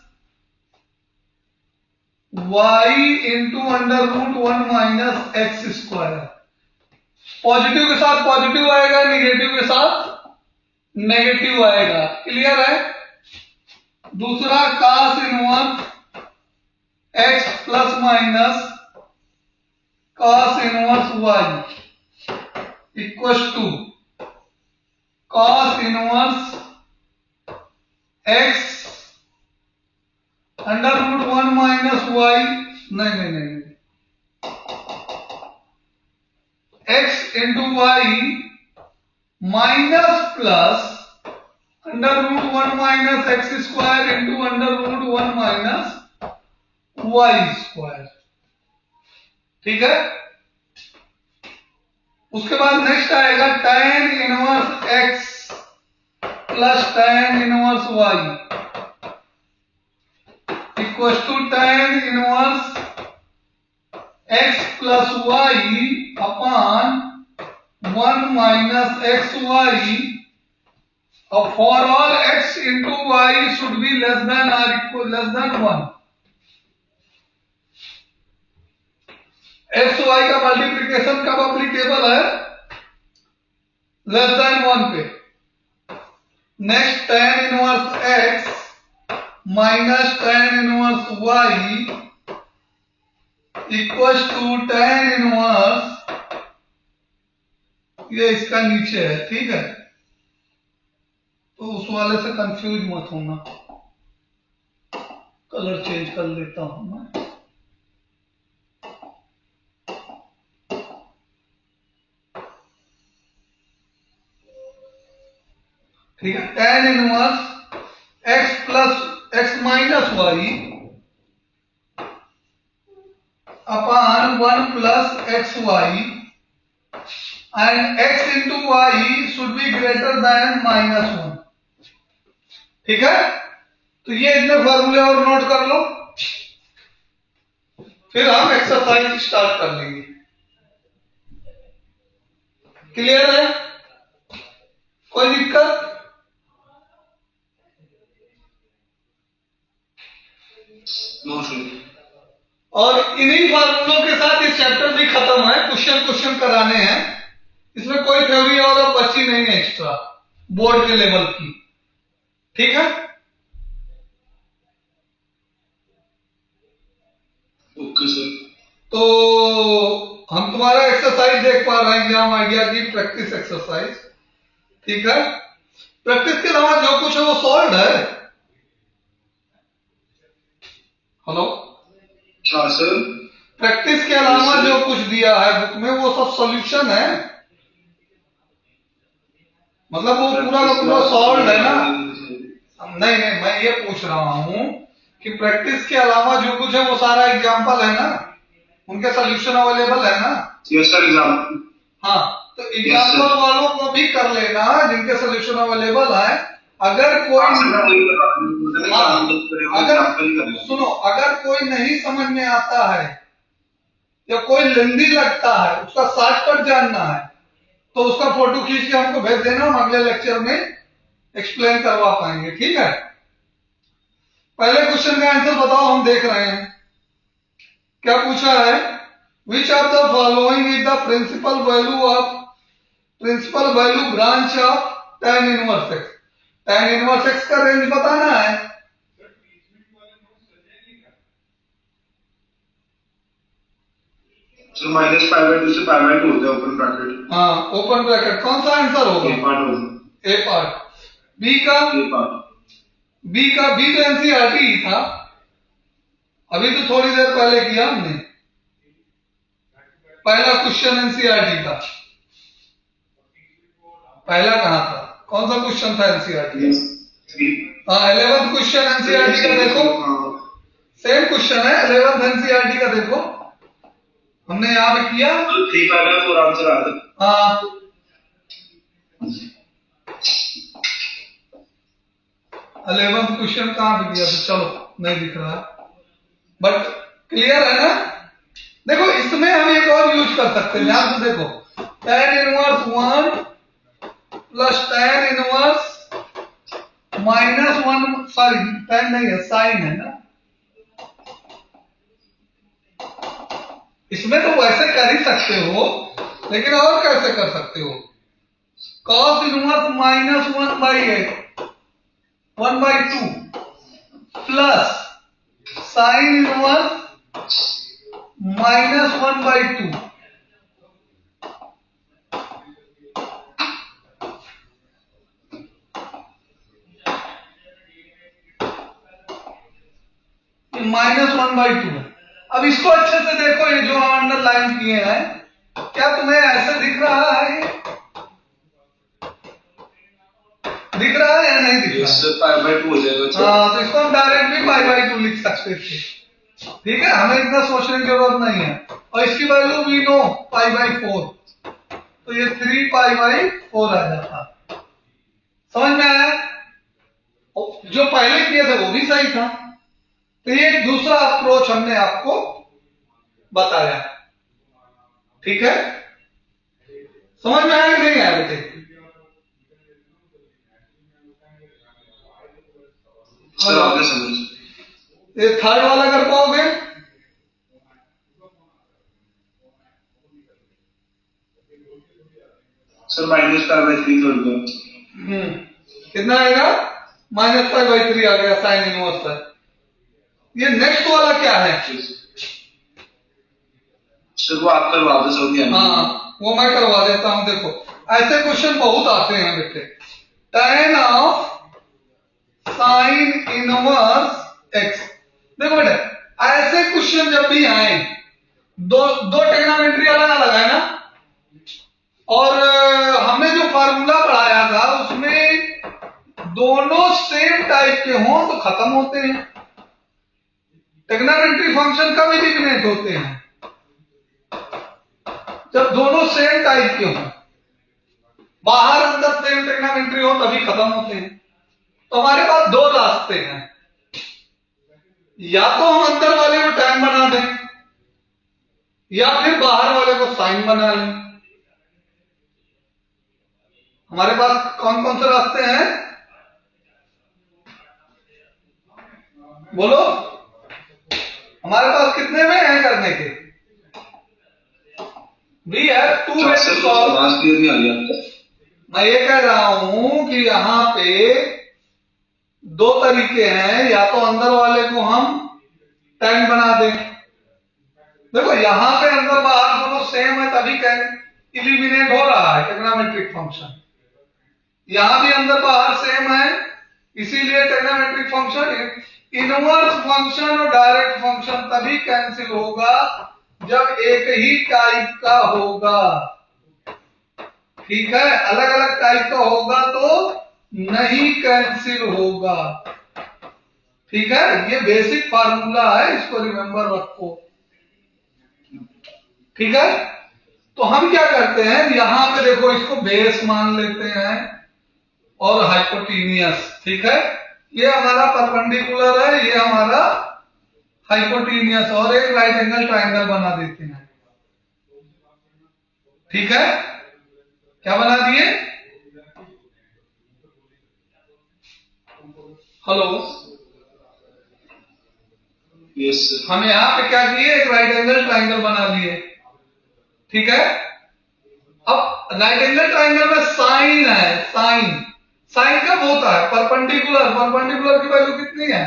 S1: y into under root 1 minus x square. Positive के साथ पॉजिटिव आएगा, निगेटिव के साथ नेगेटिव आएगा। क्लियर है? दूसरा cos inverse x plus minus cos inverse y equal to cos inverse x under root 1 minus y, नहीं, x into y minus plus under root 1 minus x square into under root 1 minus y square. ठीक है? उसके बाद next आएगा tan inverse x plus tan inverse y equal to tan inverse x plus y upon 1 minus x y, और for all x into y should be less than और equal less than 1। X y का multiplication कब applicable है? Less than 1 पे। Next tan inverse x minus tan inverse y equal to tan inverse, ये इसका नीचे है। ठीक है? तो उस वाले से कंफ्यूज मत होना, कलर चेंज कर लेता हूं मैं। ठीक है? tan inverse x plus x minus y upon 1 plus x y and x into y should be greater than -1। ठीक है? तो ये इतने फॉर्मूले और नोट कर लो, फिर हम एक्सरसाइज स्टार्ट कर लेंगे। क्लियर है? कोई दिक्कत?
S2: No sir.
S1: और इन्हीं फार्मूलों के साथ ये चैप्टर भी खत्म है। क्वेश्चन कराने हैं, इसमें कोई थ्योरी और बची नहीं है एक्स्ट्रा बोर्ड के लेवल की। ठीक है?
S2: Okay sir.
S1: तो हम तुम्हारा एक्सरसाइज देख पा रहे हैं, एग्जाम आइडिया की प्रैक्टिस एक्सरसाइज। ठीक है? प्रैक्टिस के अलावा जो कुछ है वो सॉल्व है। हेलो?
S2: क्या सर?
S1: प्रैक्टिस के अलावा जो कुछ दिया है बुक में वो सब सॉल्यूशन है, मतलब वो पूरा का पूरा सॉल्व है ना? नहीं, मैं ये पूछ रहा हूं कि प्रैक्टिस के अलावा जो कुछ है वो सारा एग्जाम्पल है ना, उनके सॉल्यूशन अवेलेबल है ना?
S2: Yes sir, example.
S1: हाँ, तो एग्जाम्पल वालों को भी कर लेना जिनके सॉल्यूशन अवेलेबल है। अगर कोई सुनो, अगर कोई नहीं समझ में आता है या कोई लेंदी लगता है, उसका शॉर्टकट जानना है, तो उसका फोटो खींच के हमको भेज देना, हम अगले लेक्चर में एक्सप्लेन करवा पाएंगे। ठीक है? पहले क्वेश्चन का आंसर बताओ, हम देख रहे हैं क्या पूछा है। Which of the following is the principal value branch of tan inverse x। tan inverse x का रेंज बताना है।
S2: सर -π/2 से π/2 होता है ओपन ब्रैकेट।
S1: हाँ, ओपन ब्रैकेट। कौन सा आंसर होगा?
S2: ए पार्ट होगा।
S1: ए पार्ट। बी का?
S2: ए पार्ट।
S1: बी तो एनसीईआरटी ही था, अभी तो थोड़ी देर पहले किया हमने। पहला क्वेश्चन एनसीईआरटी का, पहला कहां था? कौन सा क्वेश्चन था एनसीईआरटी? हाँ, 11th क्वेश्चन एनसीईआरटी का देखो, सेम क्वेश्चन है 11th एनसीईआरटी का। देखो हमने याद किया
S2: 3/4 आंसर आ रहा है।
S1: हाँ, अलेवंथ क्वेश्चन कहां पे दिया? तो चलो नहीं दिख रहा, बट क्लियर है ना? देखो इसमें हम एक और यूज कर सकते हैं, ध्यान से देखो। tan inverse 1 plus tan inverse -1, sorry tan नहीं है, साइन है ना। इसमें तो वैसे कर ही सकते हो, लेकिन और कैसे कर सकते हो? cos inverse -1/8 1/2 plus sine inverse -1/2। -1/2 है। अब इसको अच्छे से देखो, ये जो हम अंडरलाइन किए हैं, क्या तुम्हें ऐसे दिख रहा है? ये दिख रहा है या नहीं दिख रहा?
S2: इससे π/2 हो जाएगा।
S1: हाँ, तो इसको हम डायरेक्ट भी π/2 लिख सकते थे। ठीक है, हमें इतना सोचने की जरूरत नहीं है। और इसकी वैल्यू वी नो π/4, तो ये 3π/4 आ जाता। समझ में आया? जो पहले किए थे वो भी सही था। तो ये एक दूसरा अप्रोच हमने आपको बताया। ठीक है, समझ में आया कि नहीं आया बेटे?
S2: सर आपने समझ।
S1: ये थर्ड वाला कर पाओगे?
S2: सर -π/3 कर दो।
S1: कितना आएगा? -π/3 आ गया साइन इनवर्स है। ये नेक्स्ट वाला क्या है?
S2: सर वो आप करवा दो सर।
S1: हाँ, वो मैं करवा देता हूं। देखो, ऐसे क्वेश्चन बहुत आते हैं बेटे। tan of sine inverse x। देखो बेटे, ऐसे क्वेश्चन जब भी आए, दो ट्रिग्नोमेट्री अलग अलग है ना, और हमने जो फार्मूला पढ़ाया था उसमें दोनों सेम टाइप के हों तो खत्म होते हैं। ट्रिग्नोमेट्री फंक्शन कब एलिमिनेट होते हैं? जब दोनों सेम टाइप के हों, बाहर अंदर सेम ट्रिग्नोमेट्री हो तभी खत्म होते हैं। तो हमारे पास दो रास्ते हैं, या तो हम अंदर वाले को tan बना दें, या फिर बाहर वाले को साइन बना लें। हमारे पास कौन कौन से रास्ते हैं? बोलो, हमारे पास कितने में हैं करने के? We have two way to solve. मैं ये कह रहा हूं कि यहां पे दो तरीके हैं, या तो अंदर वाले को हम tan बना दें। देखो, यहां पे अंदर बाहर दोनों सेम है तभी इलिमिनेट हो रहा है ट्रिग्नोमेट्रिक फंक्शन। यहां भी अंदर बाहर सेम है, इसीलिए ट्रिग्नोमेट्रिक फंक्शन, इनवर्स फंक्शन और डायरेक्ट फंक्शन तभी कैंसिल होगा जब एक ही टाइप का होगा। ठीक है, अलग अलग टाइप का होगा तो नहीं कैंसिल होगा। ठीक है, ये बेसिक फार्मूला है, इसको रिमेंबर रखो। ठीक है, तो हम क्या करते हैं, यहां पे देखो इसको बेस मान लेते हैं और हाइपोटेनियस। ठीक है, ये हमारा परपेंडिकुलर है, ये हमारा हाइपोटेनियस, और एक राइट एंगल ट्राइंगल बना देते हैं। ठीक है, क्या बना दिए? हेलो,
S2: यस,
S1: हम यहां पे क्या किए, एक राइट एंगल ट्राइंगल बना लिए। ठीक है, अब राइट एंगल ट्राइंगल में साइन है। साइन कब होता है? परपेंडिकुलर की वैल्यू कितनी है?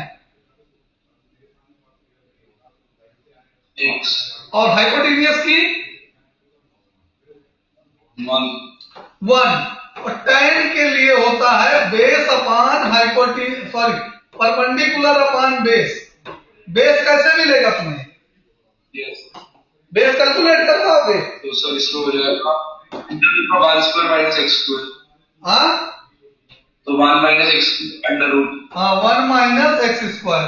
S2: x।
S1: और हाइपोटेनियस की 1। और tan के लिए होता है बेस अपान परपेंडिकुलर अपान बेस। बेस कैसे मिलेगा तुम्हें?
S2: यस,
S1: बेस कैलकुलेट कर पाओगे?
S2: तो सर इसमें हो जाएगा 1² - x²।
S1: हाँ,
S2: तो 1 - x²।
S1: हाँ, 1 - x²।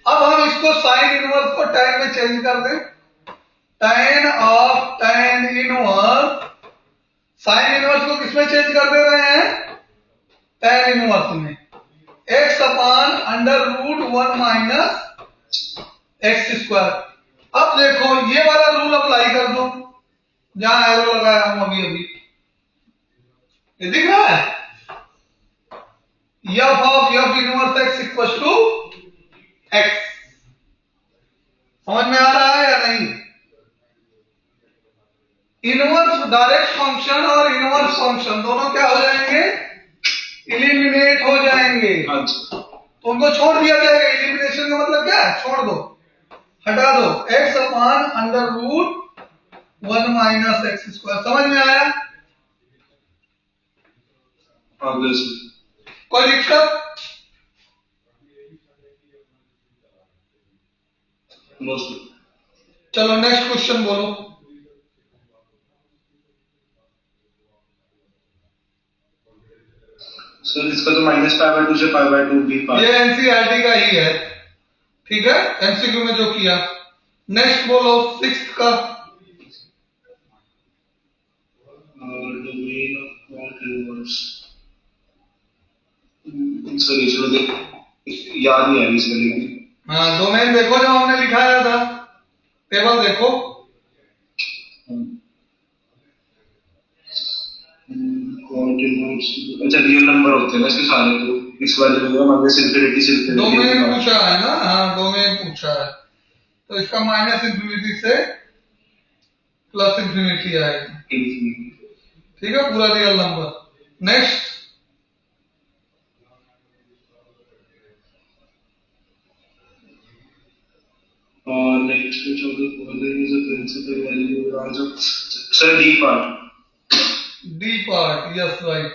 S1: अब हम इसको साइन इनवर्स को tan में चेंज कर दें। tan of tan inverse, sine inverse को किसमें चेंज कर दे रहे हैं? tan इनवर्स में। x अपान √1 - x²। अब देखो, ये वाला रूल अप्लाई कर दो जहां एरो लगाया हूं अभी। ये दिख रहा है? F of F inverse x equal to x. समझ में आ रहा है या नहीं? इनवर्स डायरेक्ट फंक्शन और इनवर्स फंक्शन दोनों क्या हो जाएंगे? इलिमिनेट हो जाएंगे।
S2: अच्छा,
S1: तो उनको छोड़ दिया जाएगा। इलिमिनेशन का मतलब क्या है? छोड़ दो, हटा दो। X upon under root 1 minus x square. समझ में आया? कोई दिक्कत? चलो नेक्स्ट क्वेश्चन बोलो।
S2: सर इसका तो -π/2 से π/2 भी
S1: ये एनसीईआरटी का ही है, ठीक है, एमसीक्यू में जो किया। नेक्स्ट बोलो सिक्स्थ का।
S2: Domain of cot inverse. Sir इसमें देख याद नहीं आ रही इसमें, लेकिन
S1: हाँ डोमेन देखो जो हमने लिखाया था, टेबल देखो।
S2: कॉट इनवर्स, अच्छा रियल नंबर होते हैं ना इसके सारे, तो इस वाले में माइनस इंफिनिटी से
S1: डोमेन पूछा है ना? हाँ डोमेन पूछा है, तो इसका माइनस इंफिनिटी से प्लस इंफिनिटी आएगा, ठीक है, पूरा रियल नंबर। नेक्स्ट
S2: और next which of the following is a principal value as of sir D part.
S1: D part, yes right.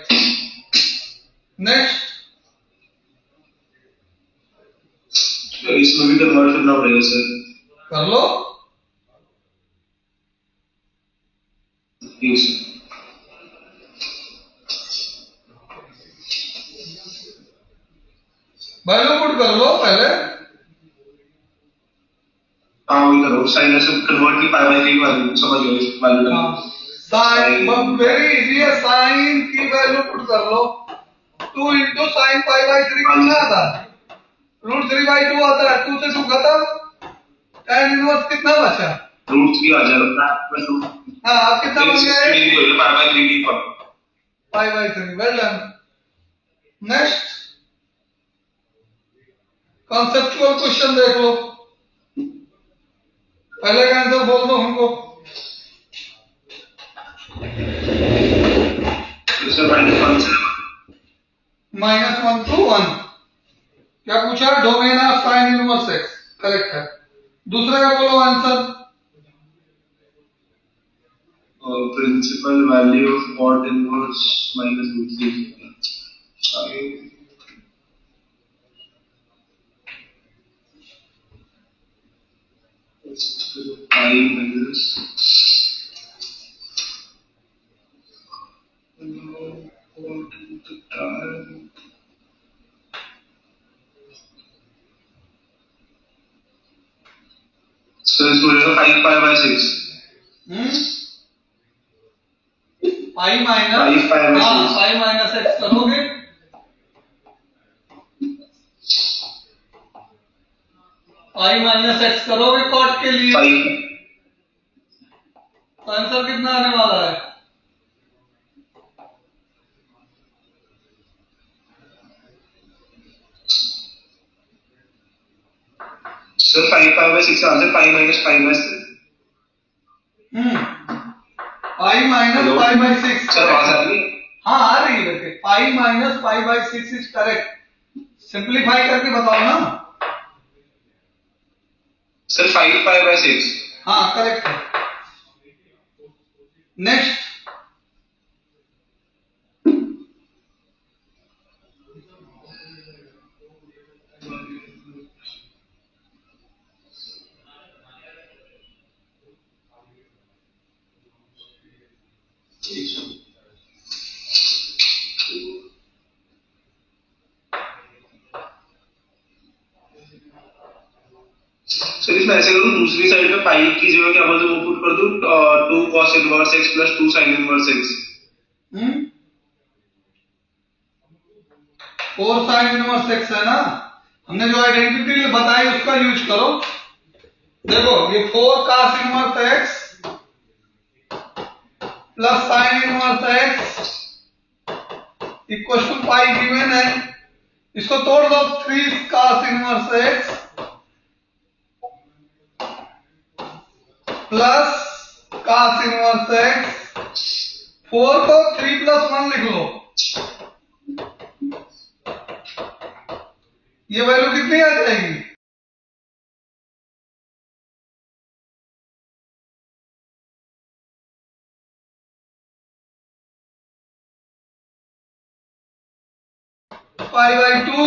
S1: Next
S2: इसमें भी कन्वर्ट करना पड़ेगा सर।
S1: कर लो।
S2: यस
S1: वैल्यू पुट कर लो पहले।
S2: हाँ वही करो, साइन से कन्वर्ट की π/3 वैल्यू समझ लो, वैल्यू
S1: हाँ साइन वेरी इजी है, साइन की वैल्यू पुट कर लो। 2 इंटू साइन π/3 कितना आता है? √3/2 आता है। 2 से 2 खत्म। tan इनवर्स कितना बचा?
S2: √3 आ जाएगा।
S1: हाँ आप कितना बन गया है?
S2: π/3 की
S1: π/3। Well done. Next conceptual question देख लो, पहले का आंसर बोल दो हमको। -1 to 1। क्या पूछा? Domain of sine inverse x, correct है। दूसरे का बोलो आंसर।
S2: Principal value of cot inverse -√3 I minus so it's going to 5π/6
S1: pi minus, हाँ पाई माइनस एक्स करोगे, पाई माइनस एक्स करोगे कॉट के लिए, तो आंसर कितना आने वाला है?
S2: Sir 5π/6 answer pi minus π/3।
S1: Pi minus π/6।
S2: Sir आवाज आ रही है?
S1: हाँ आ रही है बेटे। Pi minus π/6 is correct. Simplify करके बताओ ना
S2: सर। 5π/6
S1: हाँ करेक्ट है। नेक्स्ट
S2: सर इसमें ऐसे करूँ, दूसरी साइड पे पाई की जगह क्या बोलते वो पुट कर दूं 2 cos inverse x plus 2 sin inverse x।
S1: 4 sin inverse x है ना, हमने जो आइडेंटिटी बताई उसका यूज करो। देखो ये 4 cos inverse x plus sin inverse x equal to pi given है, इसको तोड़ दो, 3 cos inverse x plus cos inverse x, 4 को 3 + 1 लिख लो, ये वैल्यू कितनी आ जाएगी? π/2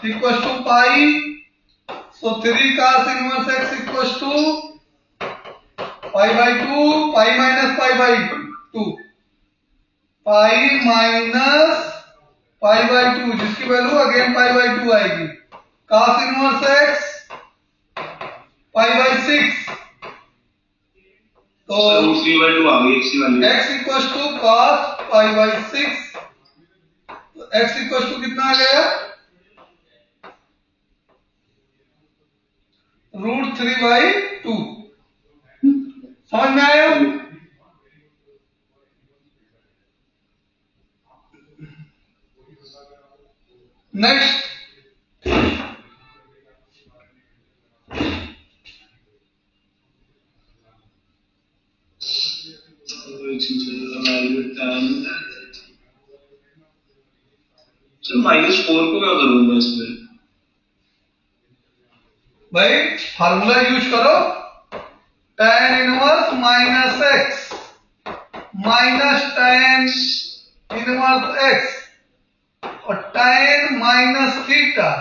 S1: equal to pi, so 3 cos inverse x equal to π/2, pi minus π/2, pi minus π/2, जिसकी वैल्यू अगेन π/2 आएगी, cos इनवर्स x π/6, तो
S2: √3/2 आ गई x की value,
S1: x equal to cos π/6, तो x इक्वल टू कितना आ गया? √3/2। समझ में आया? नेक्स्ट,
S2: -4 को क्या करूंगा इसमें?
S1: भाई फार्मूला यूज करो, tan inverse minus x minus tan inverse x और tan minus theta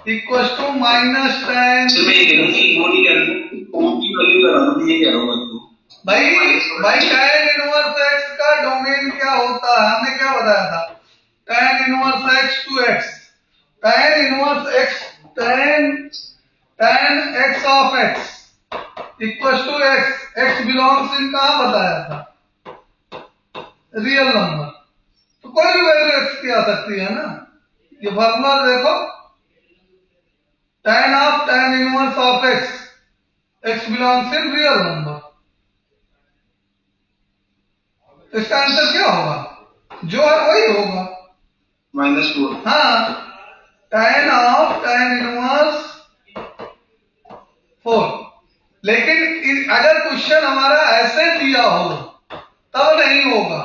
S1: equal to minus tan।
S2: मैं ये कह रहा हूँ कि वो नहीं कह रहा हूँ, फोर की वैल्यू करा रहा हूँ, ये कह रहा हूँ मैं तो।
S1: भाई tan इनवर्स x का डोमेन क्या होता है? हमने क्या बताया था? tan inverse x to x, tan inverse x, tan x of x equal to x belongs in, कहां बताया था? रियल नंबर, तो कोई भी वैल्यू x की आ सकती है ना। ये फॉर्मूला देखो, tan inverse of x belongs in real number, तो इसका आंसर क्या होगा? जो है वही होगा,
S2: -4।
S1: हाँ, tan इनवर्स 4। लेकिन अगर क्वेश्चन हमारा ऐसे दिया हो तब नहीं होगा,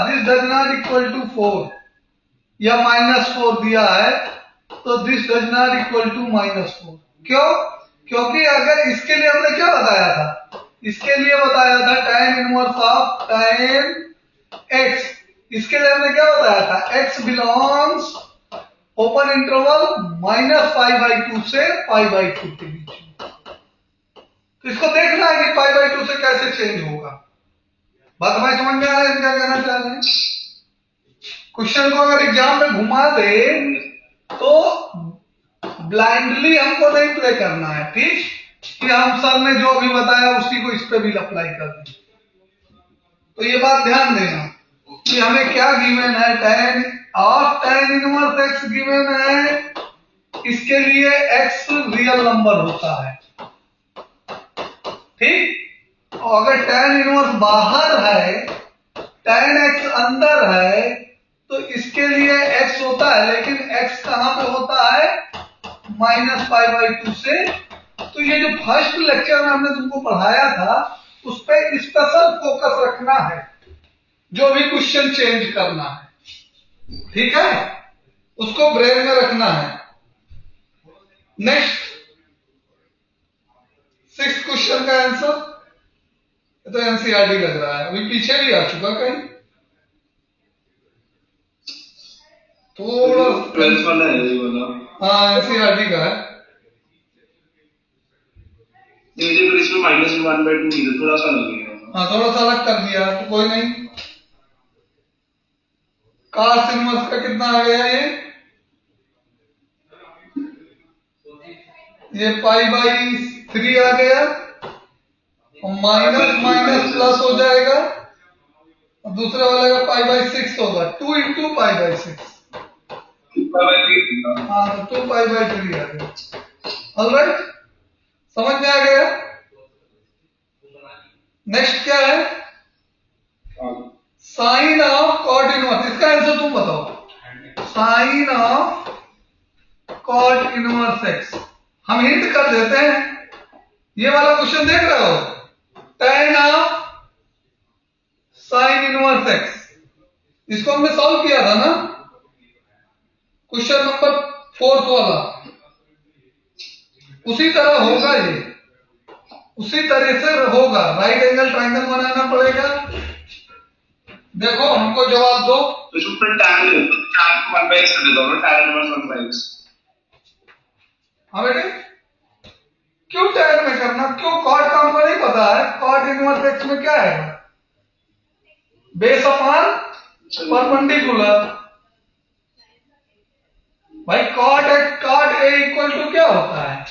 S1: this does not equal to 4 या -4 दिया है तो this does not equal to -4। क्यों? क्योंकि अगर इसके लिए हमने क्या बताया था? इसके लिए बताया था tan inverse of tan x, इसके लिए हमने क्या बताया था? x बिलोंग्स ओपन इंटरवल -π/2 से π/2 के बीच में, तो इसको देखना है कि π/2 से कैसे चेंज होगा। बात हमारी समझ में आ रहा है क्या कहना चाह रहे हैं? क्वेश्चन को अगर एग्जाम में घुमा दे तो ब्लाइंडली हमको नहीं प्ले करना है, ठीक, कि हम सर ने जो भी बताया उसी को इस पे भी अप्लाई कर दें। तो ये बात ध्यान देना कि हमें क्या गिवन है, tan इनवर्स x गिवन है, इसके लिए x रियल नंबर होता है, ठीक। और अगर tan इनवर्स बाहर है, tan x अंदर है, तो इसके लिए x होता है, लेकिन x कहां पे होता है? -π/2 से। तो ये जो फर्स्ट लेक्चर में हमने तुमको पढ़ाया था उस पर स्पेशल फोकस रखना है, जो भी क्वेश्चन चेंज करना है, ठीक है, उसको ब्रेन में रखना है। नेक्स्ट 6th क्वेश्चन का आंसर, तो एनसीईआरटी लग रहा है, अभी पीछे भी आ चुका कहीं, थोड़ा
S2: 12th वाला है ये वाला,
S1: हाँ एनसीईआरटी का है।
S2: मुझे फिर इसमें -1/2 थोड़ा सा लगेगा,
S1: हाँ थोड़ा सा अलग कर दिया तो कोई नहीं। cos इनवर्स का कितना आ गया? ये π/3 आ गया, और माइनस माइनस प्लस हो जाएगा, और दूसरे वाले का π/6 होगा, 2 × π/6, हाँ तो 2π/3 आ गया। ऑलराइट, समझ में आ गया? नेक्स्ट क्या है? साइन ऑफ कॉट इनवर्स, इसका आंसर तुम बताओ। Sine of cot inverse x, हम हिंट कर देते हैं। ये वाला क्वेश्चन देख रहे हो, tan of sine inverse x, इसको हमने सॉल्व किया था ना, क्वेश्चन नंबर 4 वाला। उसी तरह होगा ये, उसी तरह से होगा। राइट एंगल ट्रायंगल बनाना पड़ेगा। देखो हमको जवाब दो।
S2: तो शुक्र tan को 1/x कर देता हूँ, tan इनवर्स 1/x।
S1: हाँ बेटे, क्यों tan में करना, क्यों? कॉट का हमको नहीं पता है, कॉट इनवर्स एक्स में क्या है? Base upon perpendicular. भाई कॉट ए इक्वल टू क्या होता है?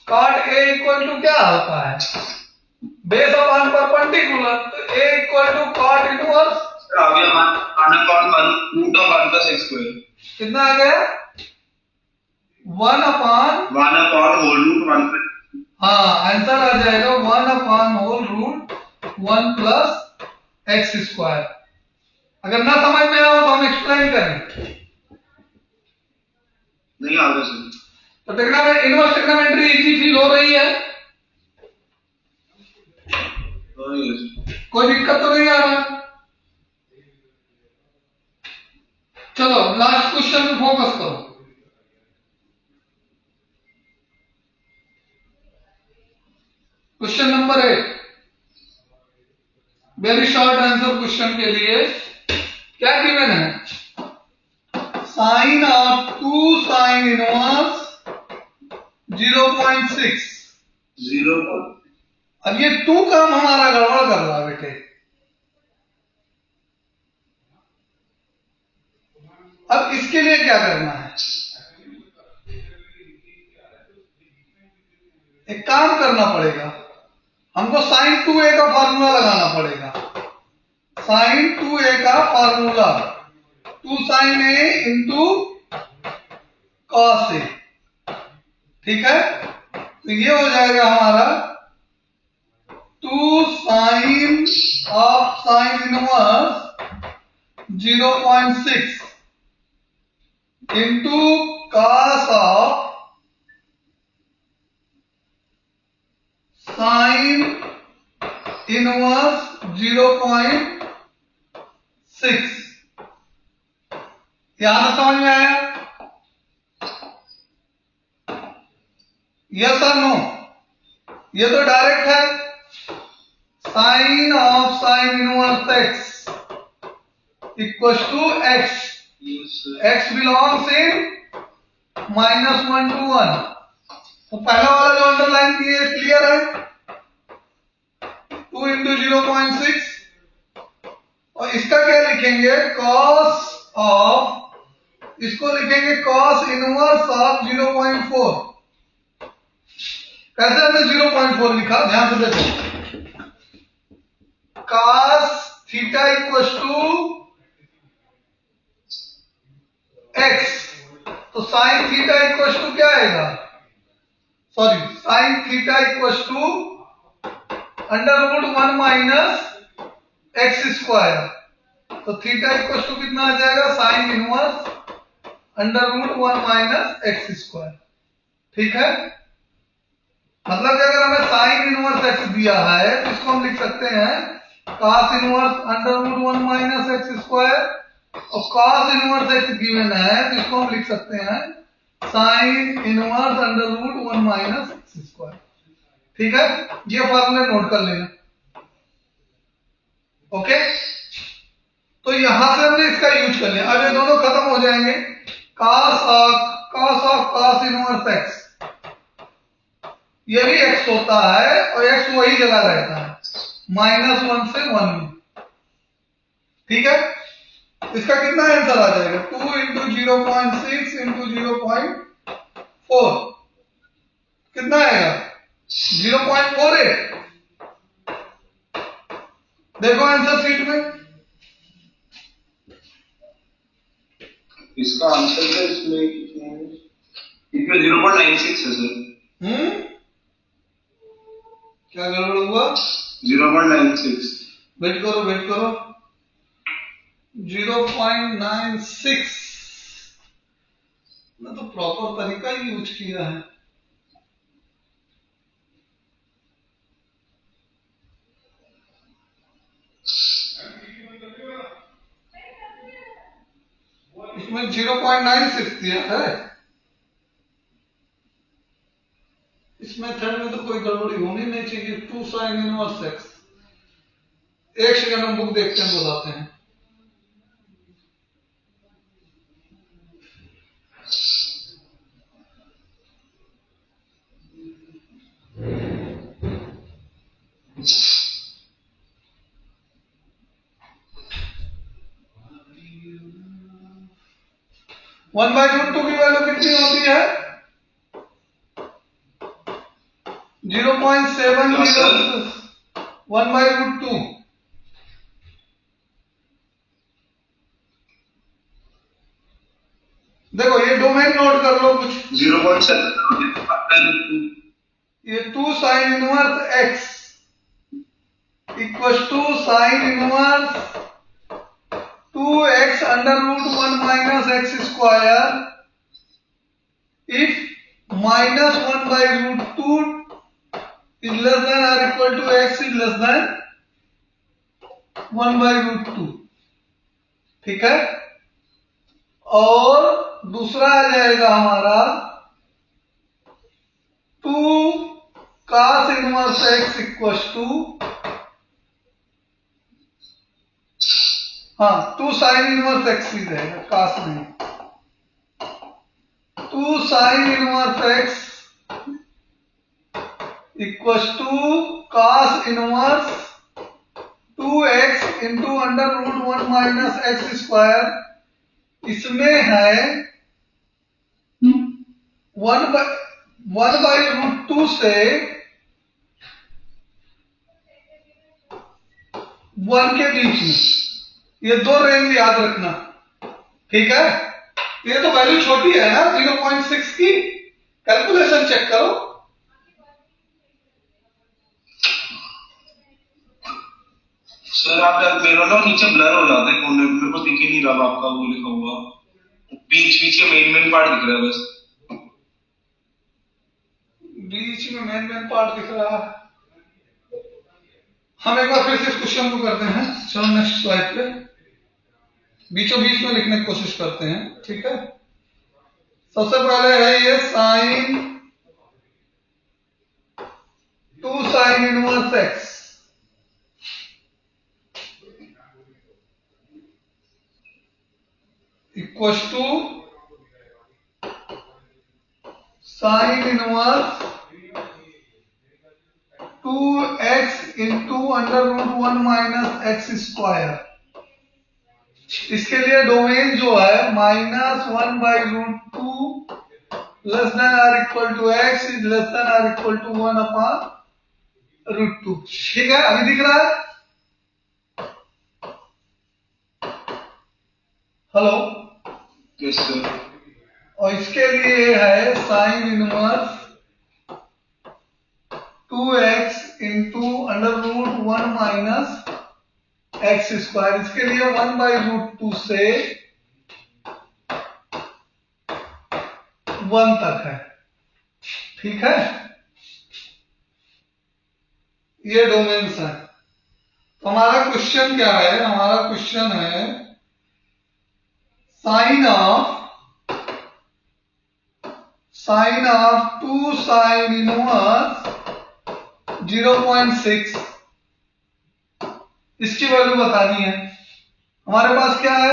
S1: कॉट ए इक्वल टू क्या होता है? Base upon perpendicular. तो A equal to cot inverse,
S2: आ गया मान cot 1 root of 1 plus x square.
S1: कितना आ गया? 1 अपॉन
S2: होल रूट 1।
S1: हाँ, आंसर आ जाएगा 1 upon whole root 1 plus x square. अगर ना समझ में आओ तो हम एक्सप्लेन करें।
S2: नहीं आ गया सर।
S1: तो इनवर्स ट्रिग्नोमेट्री इजी फील हो रही है? कोई दिक्कत तो नहीं आ रहा? चलो लास्ट क्वेश्चन पे फोकस करो। Question number 8, very short answer question के लिए क्या गिवन है? Sine of 2 sine inverse 0.6।
S2: 0
S1: अब ये 2 काम हमारा गड़बड़ कर रहा है बेटे। अब इसके लिए क्या करना है? एक काम करना पड़ेगा, हमको साइन 2a का फार्मूला लगाना पड़ेगा। साइन 2a का फार्मूला 2 sine a into cos a, ठीक है? तो ये हो जाएगा हमारा 2 sine of sine inverse 0.6 into cos of sine inverse 0.6। यहां तक समझ में आया? यस और नो? ये तो डायरेक्ट है। Sine of sine inverse x equal to x, x belongs in -1 to 1। तो पहला वाला जो अंडरलाइन किए क्लियर है, 2 इंटू 0.6। और इसका क्या लिखेंगे? कॉस ऑफ, इसको लिखेंगे कॉस इनवर्स ऑफ 0.4। कैसे हमने 0.4 लिखा, ध्यान से देखो। Cos theta equal to x, तो साइन थीटा इक्वल टू क्या आएगा? Sorry, sine theta equal to √1 minus x square. तो थीटा इक्वल टू कितना आ जाएगा? Sine inverse √1 minus x square. ठीक है, मतलब कि अगर हमें साइन इनवर्स एक्स दिया है तो इसको हम लिख सकते हैं cos inverse √1 minus x square, और कॉस इनवर्स एक्स गिवन है तो इसको हम लिख सकते हैं sine inverse √1 minus x square. ठीक है, ये फॉर्मूले नोट कर लेना। ओके, तो यहां से हमने इसका यूज कर लिया। अब ये दोनों खत्म हो जाएंगे। Cos of cos inverse x, ये भी x होता है और x वही जगह रहता है, -1 से 1 में। ठीक है, इसका कितना आंसर आ जाएगा? 2 इंटू 0.6 इंटू 0.4, कितना आएगा? 0.48। देखो आंसर शीट में।
S2: इसका आंसर है इसमें 0.96 है सर।
S1: क्या गड़बड़ हुआ?
S2: 0.96।
S1: वेट करो, 0.96 ने तो प्रॉपर तरीका ही यूज किया है। इसमें 0.96 दिया है। इस मेथड में तो कोई गड़बड़ी होनी नहीं चाहिए। 2 sin इनवर्स x। एक सेकंड हम बुक देखते हैं, बताते हैं। वन बाई रूट टू की वैल्यू कितनी होती है? 0.70 1 बाई रूट टू। देखो ये डोमेन नोट कर लो कुछ।
S2: 0.7
S1: ये 2 sin inverse x equal to sine inverse 2x under root 1 minus x square if minus 1 by root 2 is less than or equal to x is less than 1 by root 2। ठीक है। और दूसरा आ जाएगा हमारा 2 cos inverse x equal to 2 sin inverse x ही रहेगा, cos नहीं। 2 sin inverse x equal to cos inverse 2x into under root 1 minus x square. इसमें है 1 बाई रूट 2 से 1 के बीच में। ये दो रेंज याद रखना, ठीक है। ये तो वैल्यू छोटी है ना 0.6 की। कैलकुलेशन चेक करो।
S2: सर आप मेरा ना नीचे ब्लर हो जाता है, मेरे को दिख ही नहीं रहा आपका वो लिखा हुआ। बीच बीच के मेन पार्ट दिख रहा है बस।
S1: बीच में मेन पार्ट दिख रहा है। हम एक बार फिर से इस क्वेश्चन को करते हैं। चलो नेक्स्ट स्लाइड पे बीचों बीच में लिखने की कोशिश करते हैं, ठीक है। सबसे पहले है ये sine 2 sine inverse x equal to sine inverse 2x into under root 1 minus x square. इसके लिए डोमेन जो है -1 by root 2 less than or equal to x is less than or equal to 1 upon root 2। ठीक है, अभी दिख रहा है? Hello,
S2: yes sir.
S1: और इसके लिए है sine inverse 2x into under root 1 minus x square. इसके लिए 1 बाई रूट 2 से 1 तक है, ठीक है। ये डोमेन्स है। तो हमारा क्वेश्चन क्या है? हमारा क्वेश्चन है साइन ऑफ 2 साइन इनवर्स 0.6 इसकी वैल्यू बतानी है। हमारे पास क्या है?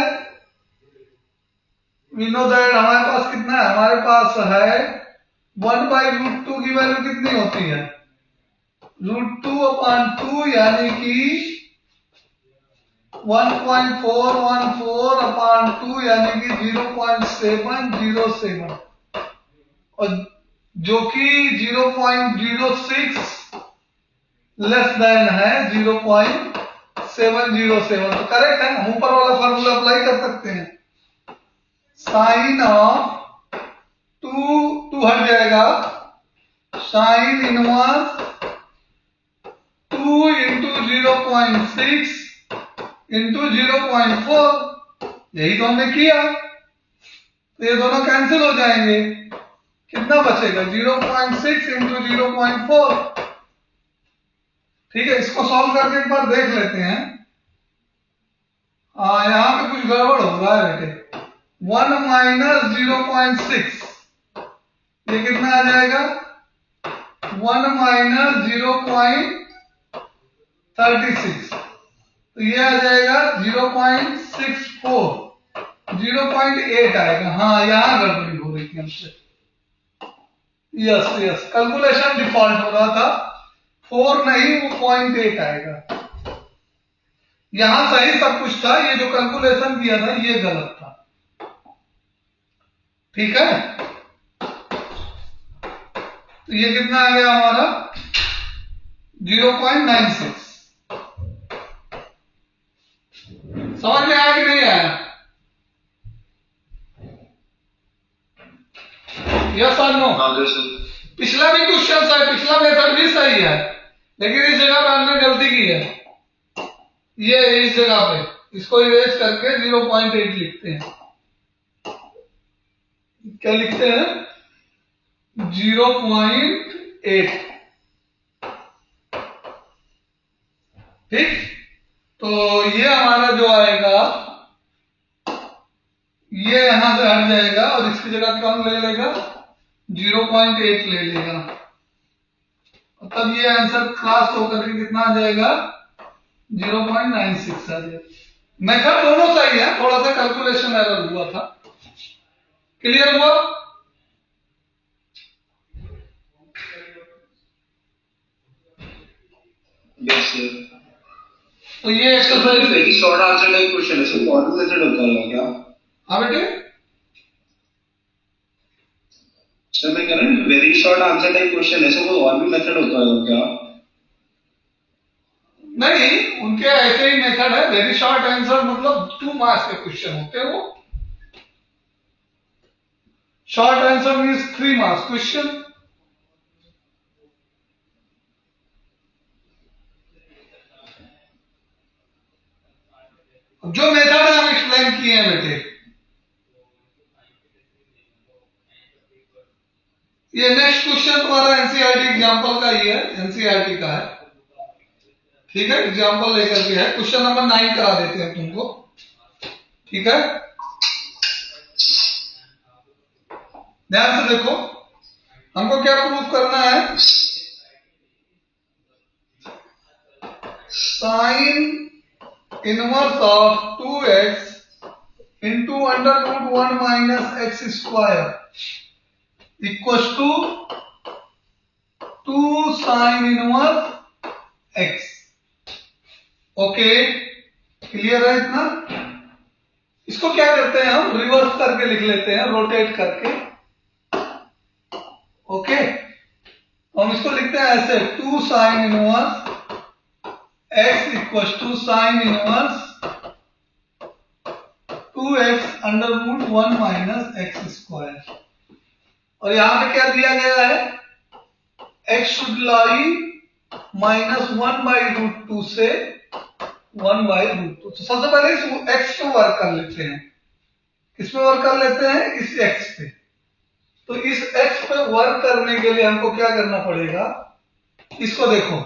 S1: वी नो दैट हमारे पास कितना है? हमारे पास है 1 बाई रूट 2 की वैल्यू कितनी होती है? रूट 2 अपॉन 2 यानी कि 1.414 अपॉन 2 यानी कि 0.707 और जो कि 0.06 लेस देन है 0.707। तो करेक्ट है। हम ऊपर वाला फॉर्मूला अप्लाई कर सकते हैं। साइन ऑफ 2 हट जाएगा। साइन इनवर्स 2 इंटू 0.6 इंटू 0.4 यही तो हमने किया, तो ये दोनों कैंसिल हो जाएंगे, कितना बचेगा 0.6 इंटू 0.4। ठीक है, इसको सॉल्व करके एक बार देख लेते हैं। यहां पे कुछ गड़बड़ हो रहा है बेटे। 1 माइनस 0.6 ये कितना आ जाएगा 1 माइनस 0.36, तो ये आ जाएगा 0.64, 0.8 आएगा। हाँ, यहां गड़बड़ी हो रही थी हमसे। यस यस, कैलकुलेशन डिफॉल्ट हो रहा था, 4 नहीं वो 0.8 आएगा। यहां सही सब कुछ था, ये जो कैलकुलेशन किया था ये गलत था। ठीक है, तो ये कितना आ गया हमारा 0.96। समझ में आया कि नहीं आया? यस और नो? पिछला भी क्वेश्चन है, पिछला मेथड भी सही है, लेकिन इस जगह पे हमने गलती की है। ये इस जगह पे इसको इरेज करके 0.8 लिखते हैं। क्या लिखते हैं 0.8। ठीक, तो ये हमारा जो आएगा ये यहां से हट जाएगा और इसकी जगह कम ले लेगा 0.8 ले लेगा, तब ये आंसर क्रॉस होकर के कितना आ जाएगा 0.96 आ जाएगा। मेथड दोनों सही है, थोड़ा सा कैलकुलेशन एरर हुआ था। क्लियर हुआ?
S2: Yes sir.
S1: तो ये exercise
S2: very short answer type question है, सर कौन सा मेथड होता है क्या?
S1: हाँ बेटे,
S2: सर मैं कह रहा हूँ very short answer type question है, सर वो और भी मेथड होता है क्या?
S1: नहीं, उनके ऐसे ही मेथड है। वेरी शॉर्ट आंसर मतलब 2 मार्क्स के क्वेश्चन होते हैं वो। Short answer means 3 marks question. जो मेथड है हम एक्सप्लेन किए हैं बेटे, ये नेक्स्ट क्वेश्चन तुम्हारा एनसीईआरटी एग्जांपल का ही है, एनसीईआरटी का है। ठीक है, एग्जांपल लेकर के है, क्वेश्चन नंबर 9 करा देते हैं तुमको। ठीक है, ध्यान से देखो, हमको क्या प्रूफ करना है, sine inverse of 2x into under root 1 minus x square equal to 2 sine inverse x। Okay, clear है इतना? इसको क्या करते हैं हम, रिवर्स करके लिख लेते हैं, रोटेट करके। ओके, हम इसको लिखते हैं ऐसे 2 sine inverse x equal to sine inverse 2x under root 1 minus x square. और यहां पे क्या दिया गया है, x शुड लाई -1/√2 से 1/√2। तो सबसे पहले इस x पे वर्क कर लेते हैं। किस पे वर्क कर लेते हैं, इस x पे। तो इस x पे वर्क करने के लिए हमको क्या करना पड़ेगा, इसको देखो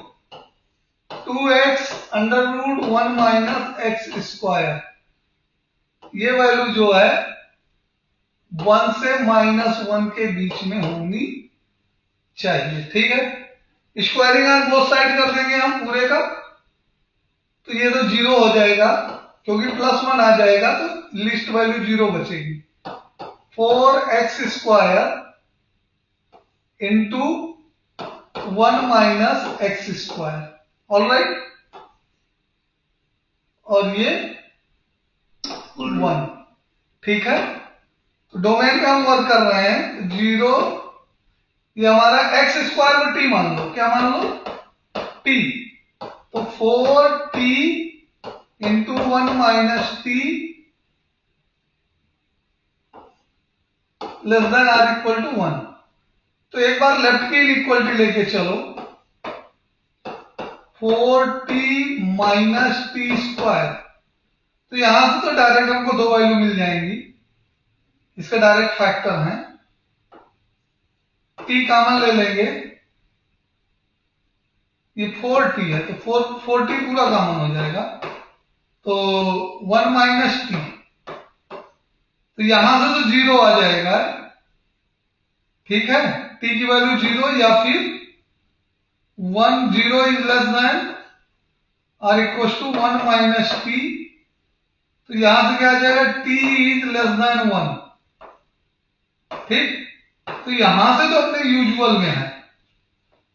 S1: 2x under root 1 minus x square, ये वैल्यू जो है 1 से -1 के बीच में होनी चाहिए। ठीक है, स्क्वायरिंग ऑन बोथ साइड कर देंगे हम पूरे का, तो ये तो 0 हो जाएगा, क्योंकि +1 आ जाएगा तो लिस्ट वैल्यू 0 बचेगी। 4x square into 1 minus x square, alright, और ये 1। ठीक है, तो डोमेन का हम वर्क कर रहे हैं 0, ये हमारा एक्स स्क्वायर में t मान लो, क्या मान लो t, तो 4t into 1 minus t less than or equal to 1। तो एक बार लेफ्ट की इक्वलिटी लेके चलो, 4t माइनस टी स्क्वायर, तो यहां से तो डायरेक्ट हमको दो वैल्यू मिल जाएंगी, इसका डायरेक्ट फैक्टर है। t कॉमन ले लेंगे, ये 4t है तो 4t पूरा कॉमन हो जाएगा, तो 1 माइनस टी, तो यहां से तो 0 आ जाएगा, ठीक है, t की वैल्यू 0 या फिर 1 0 इज लेस देन और इक्वल टू 1 माइनस टी, तो यहां से क्या आ जाएगा, t इज लेस देन 1, ठीक। तो यहां से तो अपने यूजुअल में है,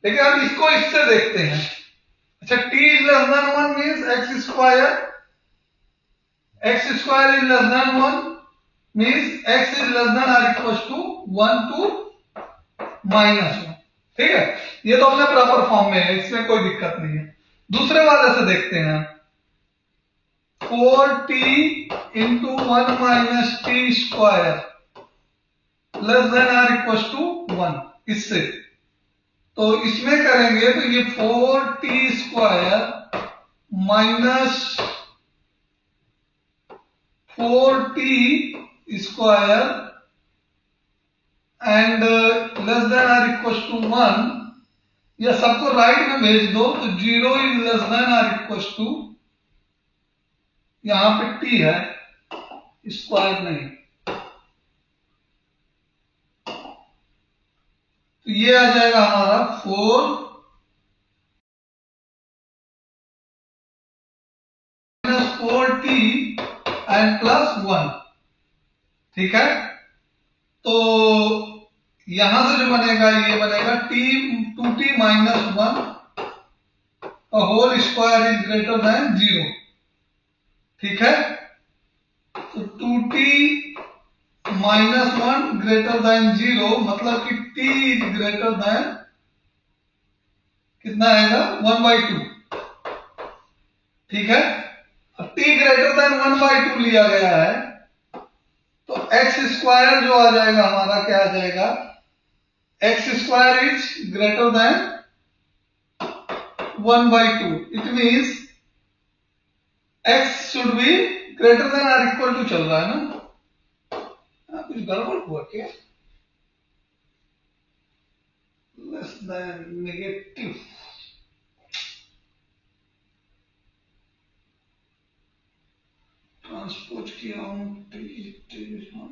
S1: लेकिन हम इसको इससे देखते हैं। अच्छा, t is less than 1 means x square is less than 1 means x is less than और इक्वल टू 1 टू -1, ठीक है। ये तो अपने प्रॉपर फॉर्म में है, इसमें कोई दिक्कत नहीं है। दूसरे वाले से देखते हैं, 4t into 1 minus T square less than और इक्वल टू 1, इससे तो इसमें करेंगे तो ये 4t square minus 4t square and less than और इक्वल टू 1, या सबको राइट में भेज दो तो 0 इज लेस देन और इक्वल टू, यहां पे t है, स्क्वायर नहीं, तो ये आ जाएगा हमारा 4 4t एंड प्लस 1, ठीक है। तो यहां से जो बनेगा ये बनेगा t 2t माइनस 1 का whole square is greater than 0, ठीक है। तो 2t माइनस 1 ग्रेटर देन 0 मतलब कि t इज ग्रेटर देन कितना आएगा, 1/2, ठीक है। अब t ग्रेटर देन 1/2 लिया गया है, तो x स्क्वायर जो आ जाएगा हमारा, क्या आ जाएगा, x square is greater then 1/2, it means x should be greater then और इक्वल टू चल रहा है ना, कुछ गड़बड़ हुआ क्या, लेस देन नेगेटिव, ट्रांसपोज किया हूं,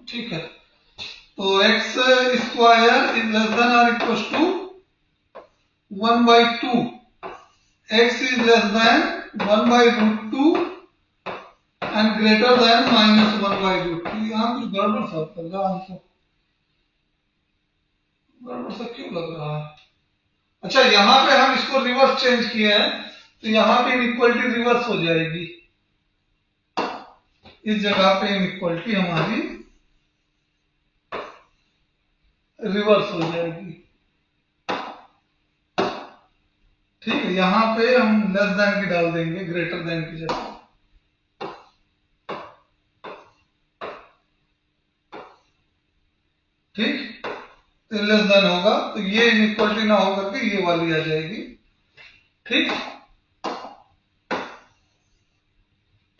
S1: ठीक है। तो x square is less than और equal to 1/2, x is less than 1/√2 and greater than -1/√2, यहाँ कुछ गड़बड़ सा लग रहा है हमको, गड़बड़ सा क्यों लग रहा है। अच्छा, यहां पे हम इसको रिवर्स चेंज किए हैं, तो यहां पे इनइक्वालिटी रिवर्स हो जाएगी, इस जगह पे इनइक्वालिटी हमारी रिवर्स हो जाएगी, ठीक है। यहां पे हम लेस देन की डाल देंगे ग्रेटर देन की जगह, ठीक, तो लेस देन होगा तो ये इनइक्वालिटी ना होकर के ये वाली आ जाएगी, ठीक।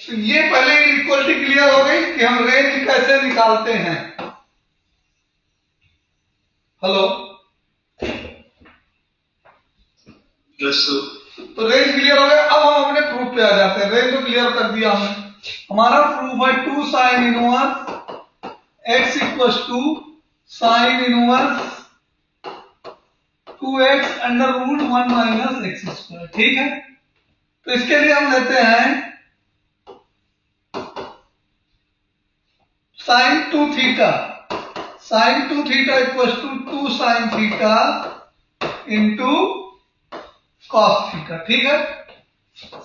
S1: तो ये पहले इनइक्वालिटी क्लियर हो गई कि हम रेंज कैसे निकालते हैं। Hello,
S2: yes sir.
S1: तो रेंज क्लियर हो गया। अब हम अपने प्रूफ पे आ जाते हैं। रेंज तो क्लियर कर दिया हमने, हमारा प्रूफ है 2 sin inverse x equal to sin inverse 2x under root 1 minus x square, ठीक है। तो इसके लिए हम लेते हैं sin 2 theta, sin 2 theta equal to 2 sin theta into cos theta, ठीक है।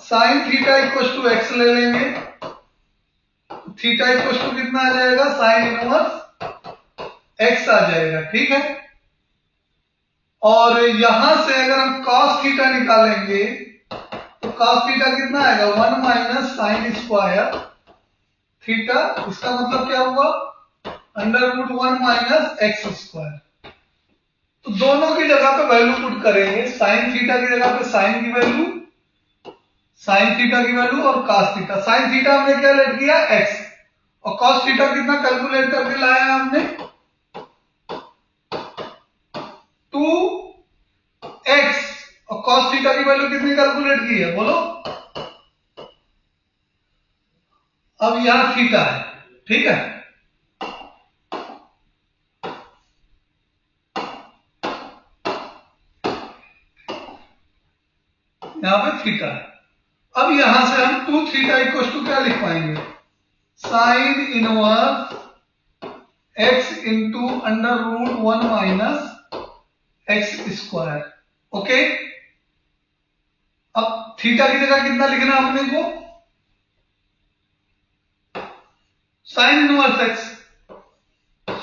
S1: sin theta equal to x ले लेंगे, थीटा इक्वल टू कितना आ जाएगा, sin इनवर्स x आ जाएगा, ठीक है। और यहां से अगर हम cos थीटा निकालेंगे तो cos थीटा कितना आएगा, 1 माइनस साइन स्क्वायर थीटा, इसका मतलब क्या हुआ, under root 1 minus x square. तो दोनों की जगह पे वैल्यू पुट करेंगे, साइन थीटा की जगह पे साइन की वैल्यू, साइन थीटा की वैल्यू और cos थीटा। साइन थीटा हमने क्या लेट किया x, और cos थीटा कितना कैलकुलेट करके लाया हमने 2x, और cos थीटा की वैल्यू कितनी कैलकुलेट की है बोलो। अब यहां थीटा है, ठीक है, यहां पे थीटा है। अब यहां से हम 2 थीटा इक्वल टू क्या लिख पाएंगे, sine inverse x into under root 1 minus x square. Okay, अब थीटा की जगह कितना लिखना है अपने को, sine inverse x,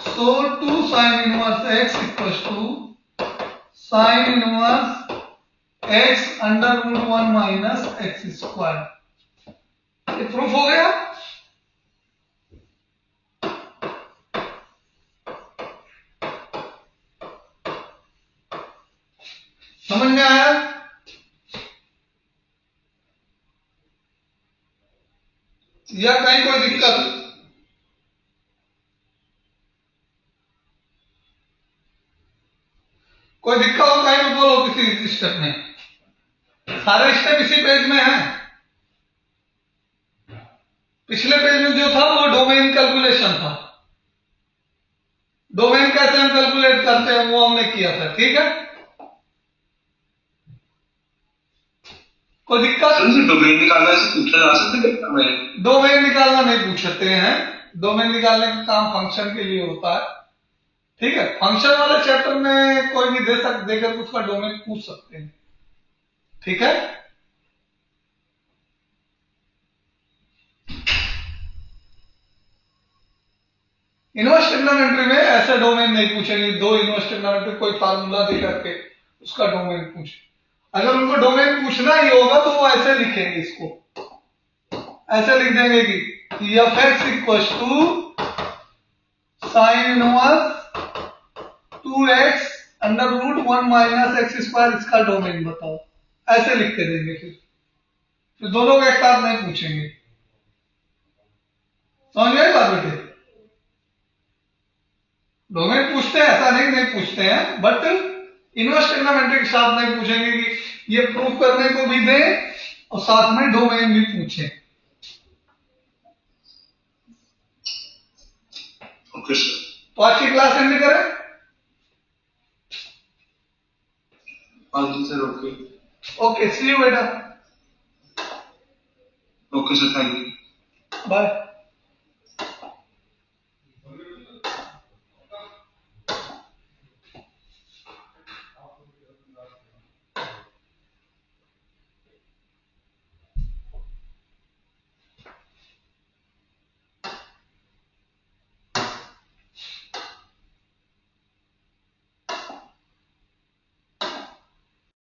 S1: so 2 sine inverse x equal to sine inverse x under root 1 minus x square. ये प्रूफ हो गया। समझ में आया, या कहीं कोई दिक्कत, कोई दिक्कत हो कहीं भी बोलो किसी स्टेप में, सारे स्टेप इसी पेज में है। पिछले पेज में जो था वो डोमेन कैलकुलेशन था, डोमेन कैसे हम कैलकुलेट करते हैं वो हमने किया था, ठीक है। कोई दिक्कत,
S2: डोमेन निकालना से पूछा जा सकता है,
S1: डोमेन निकालना नहीं पूछते हैं, डोमेन निकालने का काम फंक्शन के लिए होता है, ठीक है। फंक्शन वाले चैप्टर में कोई भी देकर उसका डोमेन पूछ सकते हैं, ठीक है। इनवर्स ट्रिग्नोमेट्री में ऐसा डोमेन नहीं पूछेंगे, दो इनवर्स ट्रिग्नोमेट्री कोई फार्मूला दे करके उसका डोमेन पूछ, अगर उनको डोमेन पूछना ही होगा तो वो ऐसे लिखेंगे, इसको ऐसे लिख देंगे कि F x equal to sine inverse 2x under root 1 minus x square, इसका डोमेन बताओ, ऐसे लिख के देंगे। फिर दोनों को एक साथ नहीं पूछेंगे, समझ गए बात बेटे। डोमेन पूछते हैं, ऐसा नहीं पूछते हैं, बट इनवर्स ट्रिग्नोमेट्री के साथ नहीं पूछेंगे कि ये प्रूफ करने को भी दें और साथ में डोमेन भी पूछें।
S2: ओके सर,
S1: तो आज की क्लास एंड करें।
S2: हाँ जी sir, okay
S1: okay, see you बेटा।
S2: Okay sir, thank you,
S1: bye.